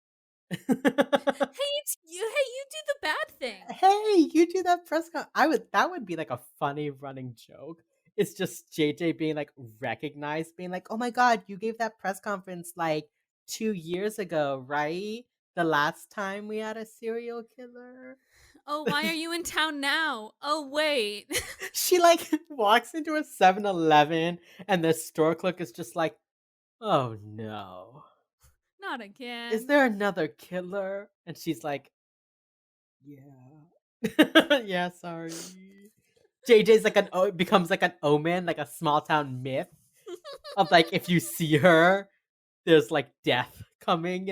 Hey, it's you. Hey, you do the bad thing. Hey, you do that press con I would that would be like a funny running joke. It's just JJ being like recognized, being like, "Oh my god, you gave that press conference like 2 years ago, right? The last time we had a serial killer." Oh, why are you in town now? Oh, wait. She like walks into a 7-Eleven, and the store clerk is just like, "Oh no. Not Is again. there another killer?" And she's like, "Yeah." Yeah, sorry. JJ's like becomes like an omen, like a small town myth of like if you see her, there's like death coming.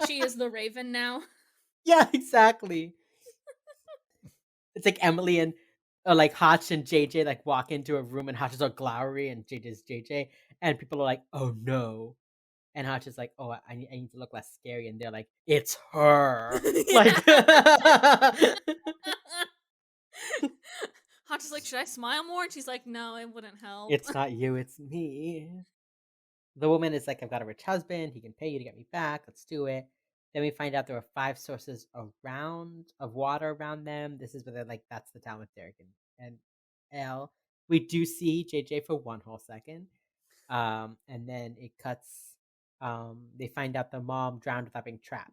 She is the Raven now. Yeah, exactly. It's like Emily and like Hotch and JJ like walk into a room, and Hotch is all glowery and JJ's JJ, and people are like, "Oh no." And Hotch is like, "Oh, I need to look less scary," and they're like, "It's her." Like Hotch is like, should I smile more? And she's like, no, it wouldn't help. it's not you, it's me. The woman is like, I've got a rich husband. He can pay you to get me back. Let's do it. Then we find out there were 5 sources around of water around them. This is where they're like, that's the town with Derek and Elle. We do see JJ for one whole second. And then it cuts. They find out the mom drowned without being trapped.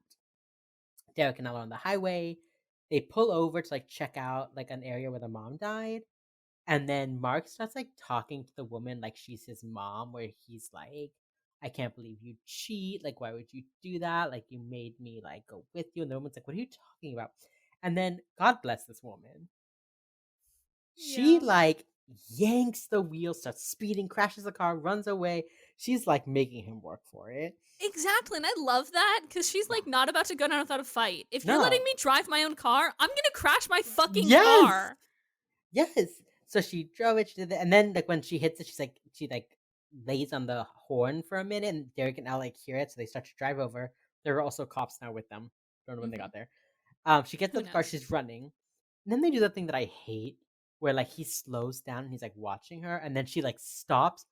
Derek and Elle are on the highway. They pull over to like check out like an area where the mom died. And then Mark starts like talking to the woman like she's his mom, where he's like, I can't believe you cheat. Like, why would you do that? Like, you made me like go with you. And the woman's like, what are you talking about? And then, God bless this woman. She Yeah. like yanks the wheel, starts speeding, crashes the car, runs away. She's like making him work for it. Exactly. And I love that because she's Yeah. like not about to go down without a fight. If you're letting No. me drive my own car, I'm going to crash my fucking Yes. car. Yes. So she drove it, she did it, and then like when she hits it, she like lays on the horn for a minute, and Derek and Al like hear it, so they start to drive over. There were also cops now with them. Don't know when they Hmm. got there. She gets Who out the car, knows? she's running, and then they do the thing that I hate, where like he slows down and he's like watching her, and then she like stops.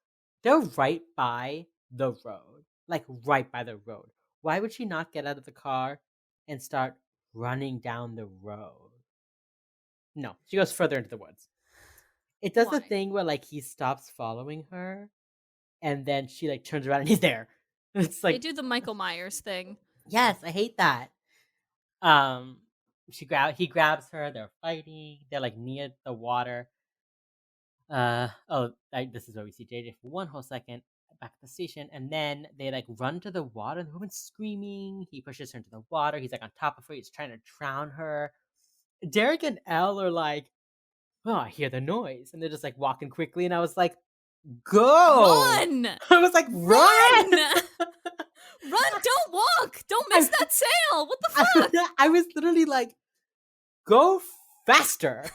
They're right by the road, like right by the road. Why would she not get out of the car and start running down the road? No, she goes further into the woods. It does the Why? thing where like he stops following her, and then she like turns around and he's there. It's They like, do the Michael Myers thing. yes, I hate that. Um, he grabs her. They're fighting. They're like near the water. This is where we see JJ for one whole second back at the station, and then they like run to the water. The woman's screaming. He pushes her into the water. He's like on top of her. He's trying to drown her. Derek and Elle are like, "Oh, I hear the noise," and they're just like walking quickly. And I was like, "Go!" Run! I was like, "Run!" Run! Run! Don't walk! Don't miss I, that sail! What the I, fuck? I was literally like, "Go faster!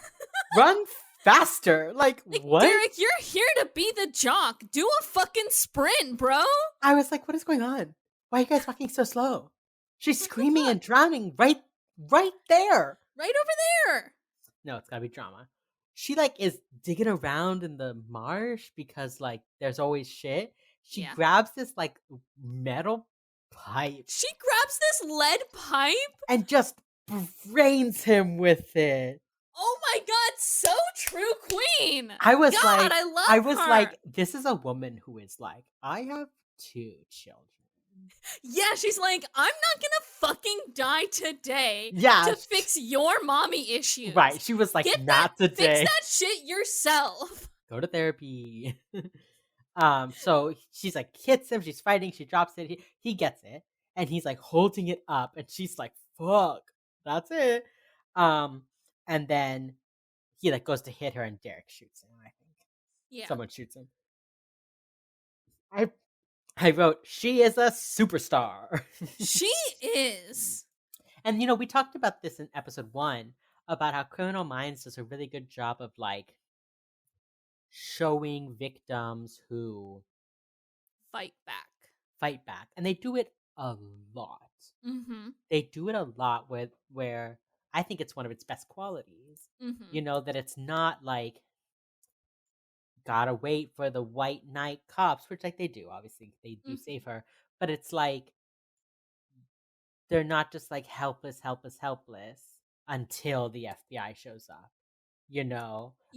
Run faster!" Like Like, what? Derek, you're here to be the jock. Do a fucking sprint, bro. I was like, "What is going on? Why are you guys walking so slow?" She's What the screaming fuck? and drowning right there. Right over there. No, it's gotta be drama. She like is digging around in the marsh because like there's always shit. She Yeah. grabs this like metal pipe She grabs this lead pipe. and just brains him with it. Oh my god, so true, queen. I was God, like, I love her. this is a woman who is like, I have two children. Yeah, she's like, I'm not gonna fucking die today Yeah, to fix your mommy issues. right. She was like, Get that, not fix today. that shit yourself. Go to therapy. So she's like hits him, she's fighting, she drops it, he gets it, and he's like holding it up, and she's like, fuck, that's it. Um, and then he like goes to hit her and Derek shoots him, I think. Yeah, Someone shoots him. I I wrote, she is a superstar. she is. And we talked about this in episode 1 about how Criminal Minds does a really good job of like showing victims who Fight back. fight back. And they do it a lot. Mm-hmm. They do it a lot with where I think it's one of its best qualities. Mm-hmm. That it's not like gotta wait for the white knight cops, which like they do, obviously they do Mm-hmm. save her, but it's like they're not just like helpless, helpless, helpless until the FBI shows up. Yeah,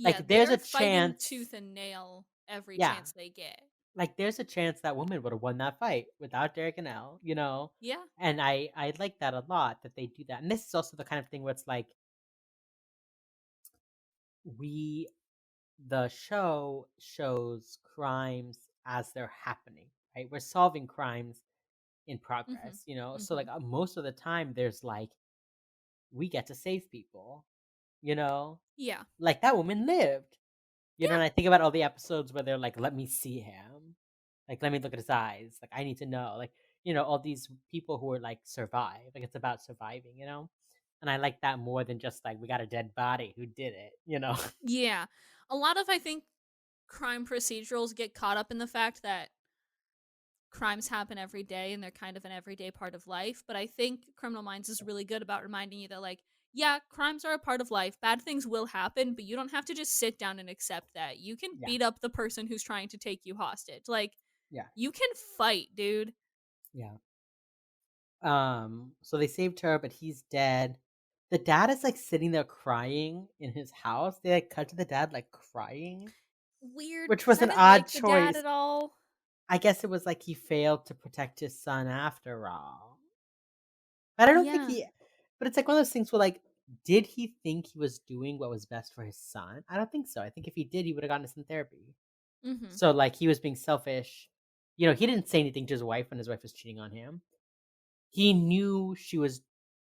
Like there's they're a fighting chance, tooth and nail every yeah, chance they get. like there's a chance that woman would have won that fight without Derek and Elle. Yeah. And I like that a lot that they do that. And this is also the kind of thing where it's like we the show shows crimes as they're happening, right? We're solving crimes in Mm-hmm. progress. So Mm-hmm. like most of the time there's like we get to save people, you know? Yeah. Like that woman lived. Yeah. And I think about all the episodes where they're like, let me see him. Like, let me look at his eyes. Like, I need to know. Like, all these people who are like survive. Like, it's about surviving. And I like that more than just like, we got a dead body. Who did it? Yeah. A lot of, I think, crime procedurals get caught up in the fact that crimes happen every day and they're kind of an everyday part of life. But I think Criminal Minds is really good about reminding you that, like, yeah, crimes are a part of life. Bad things will happen, but you don't have to just sit down and accept that. You can Yeah. beat up the person who's trying to take you hostage. Like, Yeah. you can fight, dude. Yeah. So they saved her, but he's dead. The dad is like sitting there crying in his house. They like cut to the dad like crying, Weird, which because was I an didn't odd like the dad choice. at all. I guess it was like he failed to protect his son after all. But I don't think Yeah. he but it's like one of those things where like, did he think he was doing what was best for his son? I don't think so. I think if he did, he would have gotten some therapy. Mm-hmm. So like he was being selfish. He didn't say anything to his wife when his wife was cheating on him. He knew she was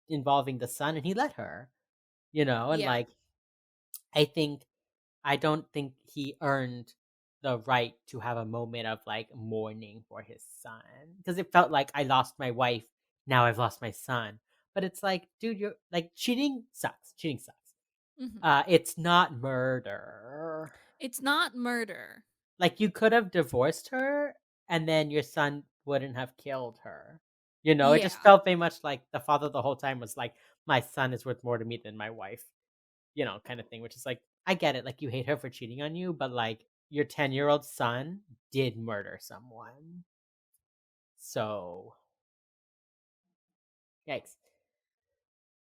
involving the son and he let her, and Yeah. like I don't think he earned the right to have a moment of like mourning for his son because it felt like I lost my wife, now I've lost my son. But it's like, dude, you're like cheating sucks. Cheating sucks. Mm-hmm. It's not murder. It's not murder. Like you could have divorced her and then your son wouldn't have killed her. It just Yeah. felt very much like the father the whole time was like, "My son is worth more to me than my wife," kind of thing, which is like, I get it, like, you hate her for cheating on you, but, like, your 10-year-old son did murder someone. So, yikes.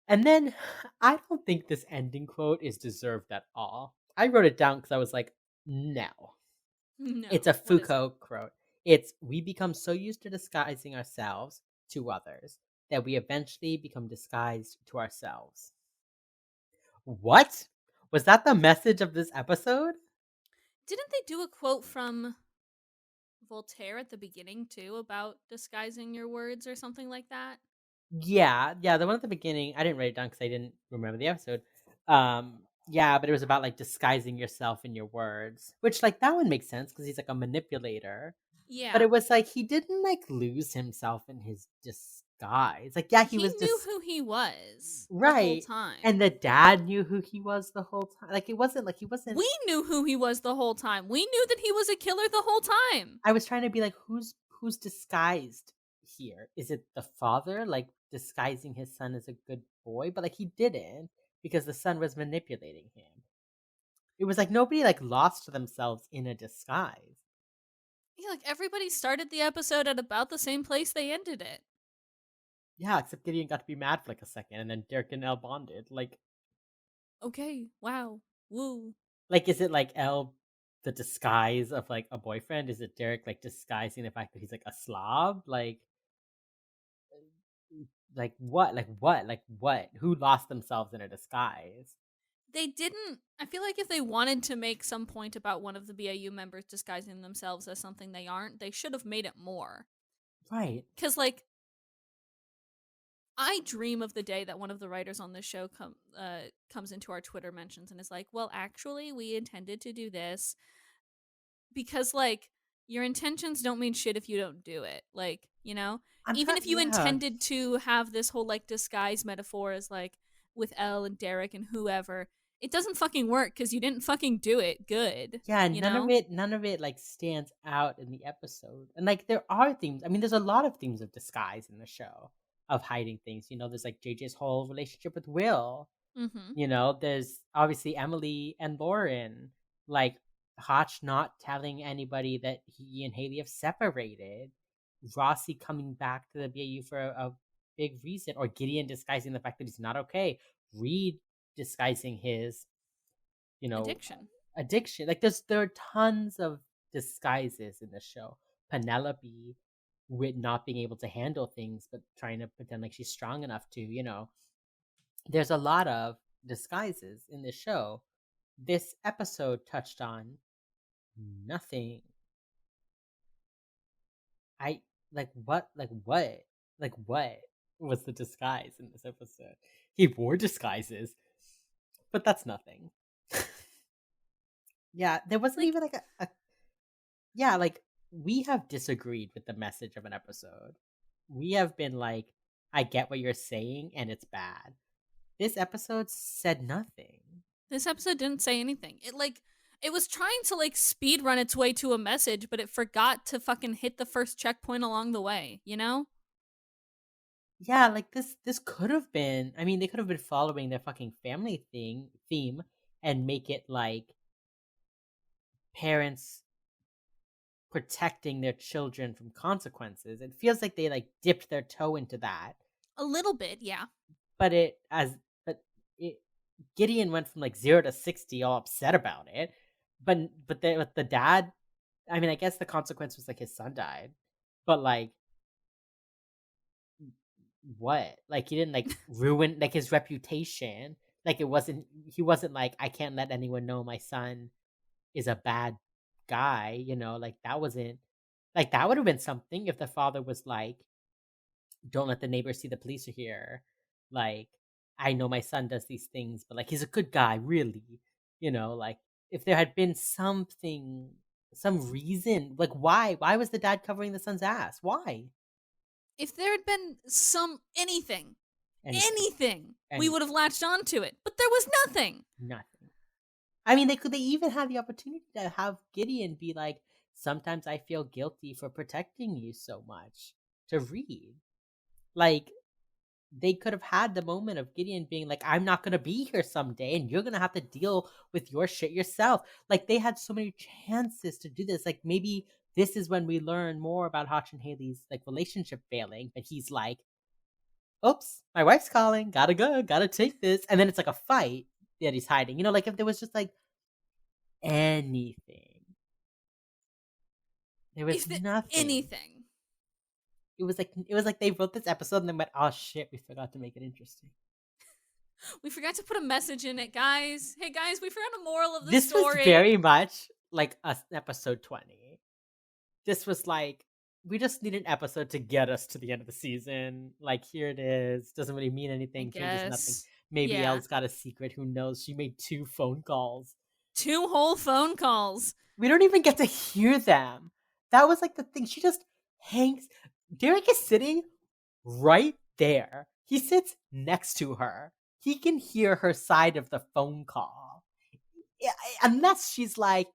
And then I don't think this ending quote is deserved at all. I wrote it down because I was like, no. It's No. a What is it? Foucault quote. It's we become so used to disguising ourselves to others that we eventually become disguised to ourselves. What? Was that the message of this episode? Didn't they do a quote from Voltaire at the beginning too about disguising your words or something like that? Yeah, yeah, the one at the beginning, I didn't write it down because I didn't remember the episode. Yeah, but it was about like disguising yourself in your words, which like that one makes sense because he's like a manipulator. But Yeah. it was like he didn't like lose himself in his disguise. Like, yeah, he He was knew just who he was the whole right. And time. the dad knew who he was the whole time. Like it wasn't like he wasn't. We knew who he was the whole time. We knew that he was a killer the whole time. I was trying to be like, who's disguised here? Is it the father like disguising his son as a good boy? But like he didn't because the son was manipulating him. It was like nobody like lost themselves in a disguise. Yeah, like everybody started the episode at about the same place they ended it. Yeah, except Gideon got to be mad for like a second, and then Derek and Elle bonded. Okay, wow, woo. Is it like Elle the disguise of like a boyfriend? Is it Derek like disguising the fact that he's like a slob? Like what? Like what? Like what? Who lost themselves in a disguise? They didn't. I feel like if they wanted to make some point about one of the BAU members disguising themselves as something they aren't, they should have made it more. Right. Because, like, I dream of the day that one of the writers on this show comes into our Twitter mentions and is like, "Well, actually, we intended to do this because, like, your intentions don't mean shit if you don't do it." Like, I'm even trying. if you Yeah. intended to have this whole like disguise metaphor as like with Elle and Derek and whoever, it doesn't fucking work because you didn't fucking do it good. Yeah, You none of know? it none of it, like, stands out in the episode, and, like, there are themes I mean, there's a lot of themes of disguise in the show, of hiding things, there's, like, JJ's whole relationship with Will, Mm-hmm. there's obviously Emily and Lauren, like, Hotch not telling anybody that he and Haley have separated, Rossi coming back to the BAU for a big reason, or Gideon disguising the fact that he's not okay, Reed disguising his, you know, Addiction. addiction. Like there are tons of disguises in the show. Penelope with not being able to handle things but trying to pretend like she's strong enough to. There's a lot of disguises in this show. This episode touched on nothing. I what was the disguise in this episode? He wore disguises, but that's nothing. Yeah, there wasn't Like, even like a yeah, like we have disagreed with the message of an episode. We have been like, I get what you're saying and it's bad. This episode said nothing. this episode didn't say anything. It was trying to like speed run its way to a message, but it forgot to fucking hit the first checkpoint along the way, you know? Yeah, like this could have been I mean, they could have been following their fucking family theme and make it like parents protecting their children from consequences. It feels like they like dipped their toe into that. A little bit, yeah. But it Gideon went from like 0 to 60 all upset about it. But the dad, I mean, I guess the consequence was like his son died. But like what? Like he didn't like ruin like his reputation. Like he wasn't like I can't let anyone know my son is a bad guy. Like that wasn't like that would have been something if the father was like don't let the neighbors see the police are here. Like, I know my son does these things, but like he's a good guy, really. Like if there had been something, some reason, like why was the dad covering the son's ass? Why? If there had been Anything, anything, we would have anything, latched onto it. But there was nothing. nothing. I mean, they even had the opportunity to have Gideon be like, sometimes I feel guilty for protecting you so much to read. Like, they could have had the moment of Gideon being like, I'm not gonna be here someday, and you're gonna have to deal with your shit yourself. Like, they had so many chances to do this. Like, maybe this is when we learn more about Hotch and Haley's like relationship failing, but he's like, oops, my wife's calling, gotta go, gotta take this. And then it's like a fight that he's hiding. You know, like if there was just like anything. There was If nothing. anything. It was like they wrote this episode and then went, oh shit, we forgot to make it interesting. We forgot to put a message in it, guys. Hey, guys, we forgot a moral of the This story. was very much like episode 20. This was like, we just need an episode to get us to the end of the season. Like, here it is. Doesn't really mean anything, changes nothing. Maybe Yeah. Elle's got a secret. Who knows? She made 2 phone calls. 2 whole phone calls. We don't even get to hear them. That was like the thing. She just hangs. Derek is sitting right there. He sits next to her. He can hear her side of the phone call. Yeah, unless she's like,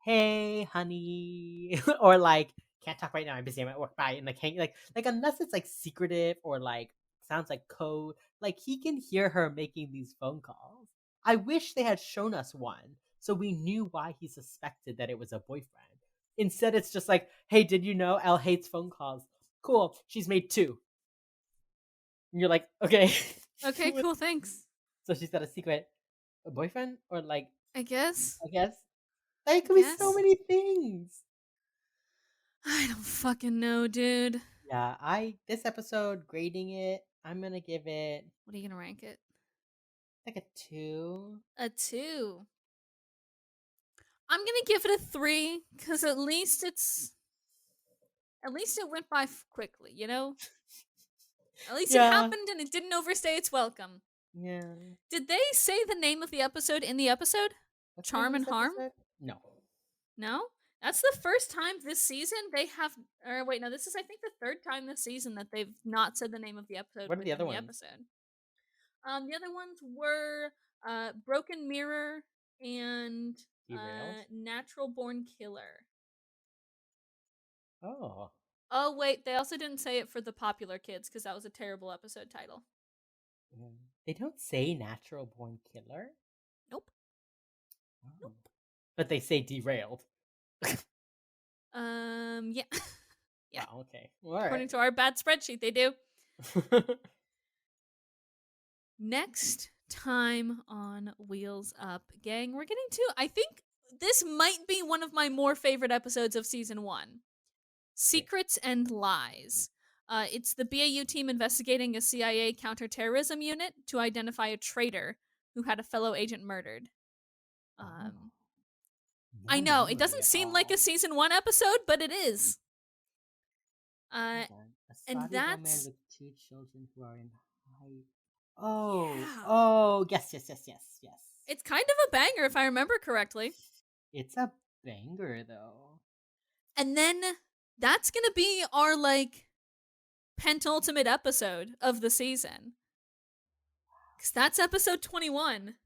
hey, honey, or like, can't talk right now, I'm busy, I'm at work, bye. And like, hang, like unless it's like secretive or like sounds like code, like he can hear her making these phone calls. I wish they had shown us one so we knew why he suspected that it was a boyfriend. Instead, it's just like, hey, did you know Elle hates phone calls? Cool, she's made 2. And you're like, okay. Okay, cool, thanks. So she's got a secret boyfriend? Or like, I guess. like, it could be so many things. I don't fucking know, dude. Yeah, this episode, grading it, I'm gonna give it, What are you gonna rank it? like a 2. A 2. I'm gonna give it a 3 because at least it went by quickly, you know. At least it happened and it didn't overstay its welcome. Yeah. Did they say the name of the episode in the episode? What's the Charm name and of this Harm? episode? No. No? That's the first time this season they have. Or wait, no, this is I think the 3rd time this season that they've not said the name of the episode. What are the within other ones? Episode. The other ones were Broken Mirror and Natural Born Killer. Oh. Oh wait, they also didn't say it for the popular kids because that was a terrible episode title. They don't say Natural Born Killer? Nope. Oh. Nope. But they say Derailed. Yeah. Yeah. Wow, okay. All right. According to our bad spreadsheet, they do. Next time on Wheels Up, gang, we're getting to, I think this might be one of my more favorite episodes of season 1. Secrets and Lies. It's the BAU team investigating a CIA counterterrorism unit to identify a traitor who had a fellow agent murdered. I know, it doesn't seem like a season 1 episode, but it is. A and Saudi that's woman with 2 children who are in high. Oh, yeah. Oh, yes. It's kind of a banger if I remember correctly. It's a banger though. And then that's gonna be our like penultimate episode of the season. Cause that's episode 21.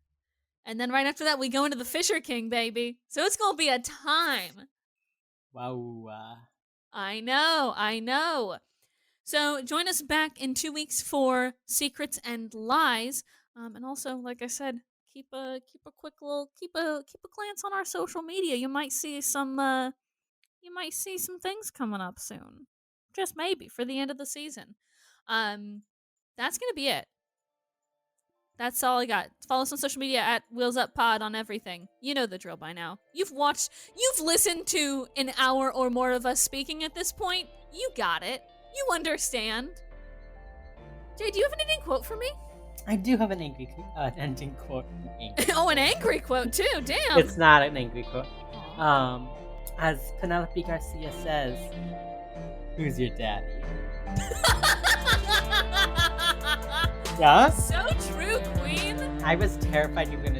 And then right after that we go into the Fisher King, baby. So it's gonna be a time. Wow. I know. So join us back in 2 weeks for Secrets and Lies. And also, like I said, keep a glance on our social media. You might see some things coming up soon. Just maybe for the end of the season. That's gonna be it. That's all I got. Follow us on social media at Wheels Up Pod on everything. You know the drill by now. You've listened to an hour or more of us speaking at this point. You got it. You understand. Jay, do you have an ending quote for me? I do have an angry ending quote. Oh, an angry quote too. Damn. It's not an angry quote. As Penelope Garcia says, "Who's your daddy?" Yeah. So true, Queen. I was terrified you were gonna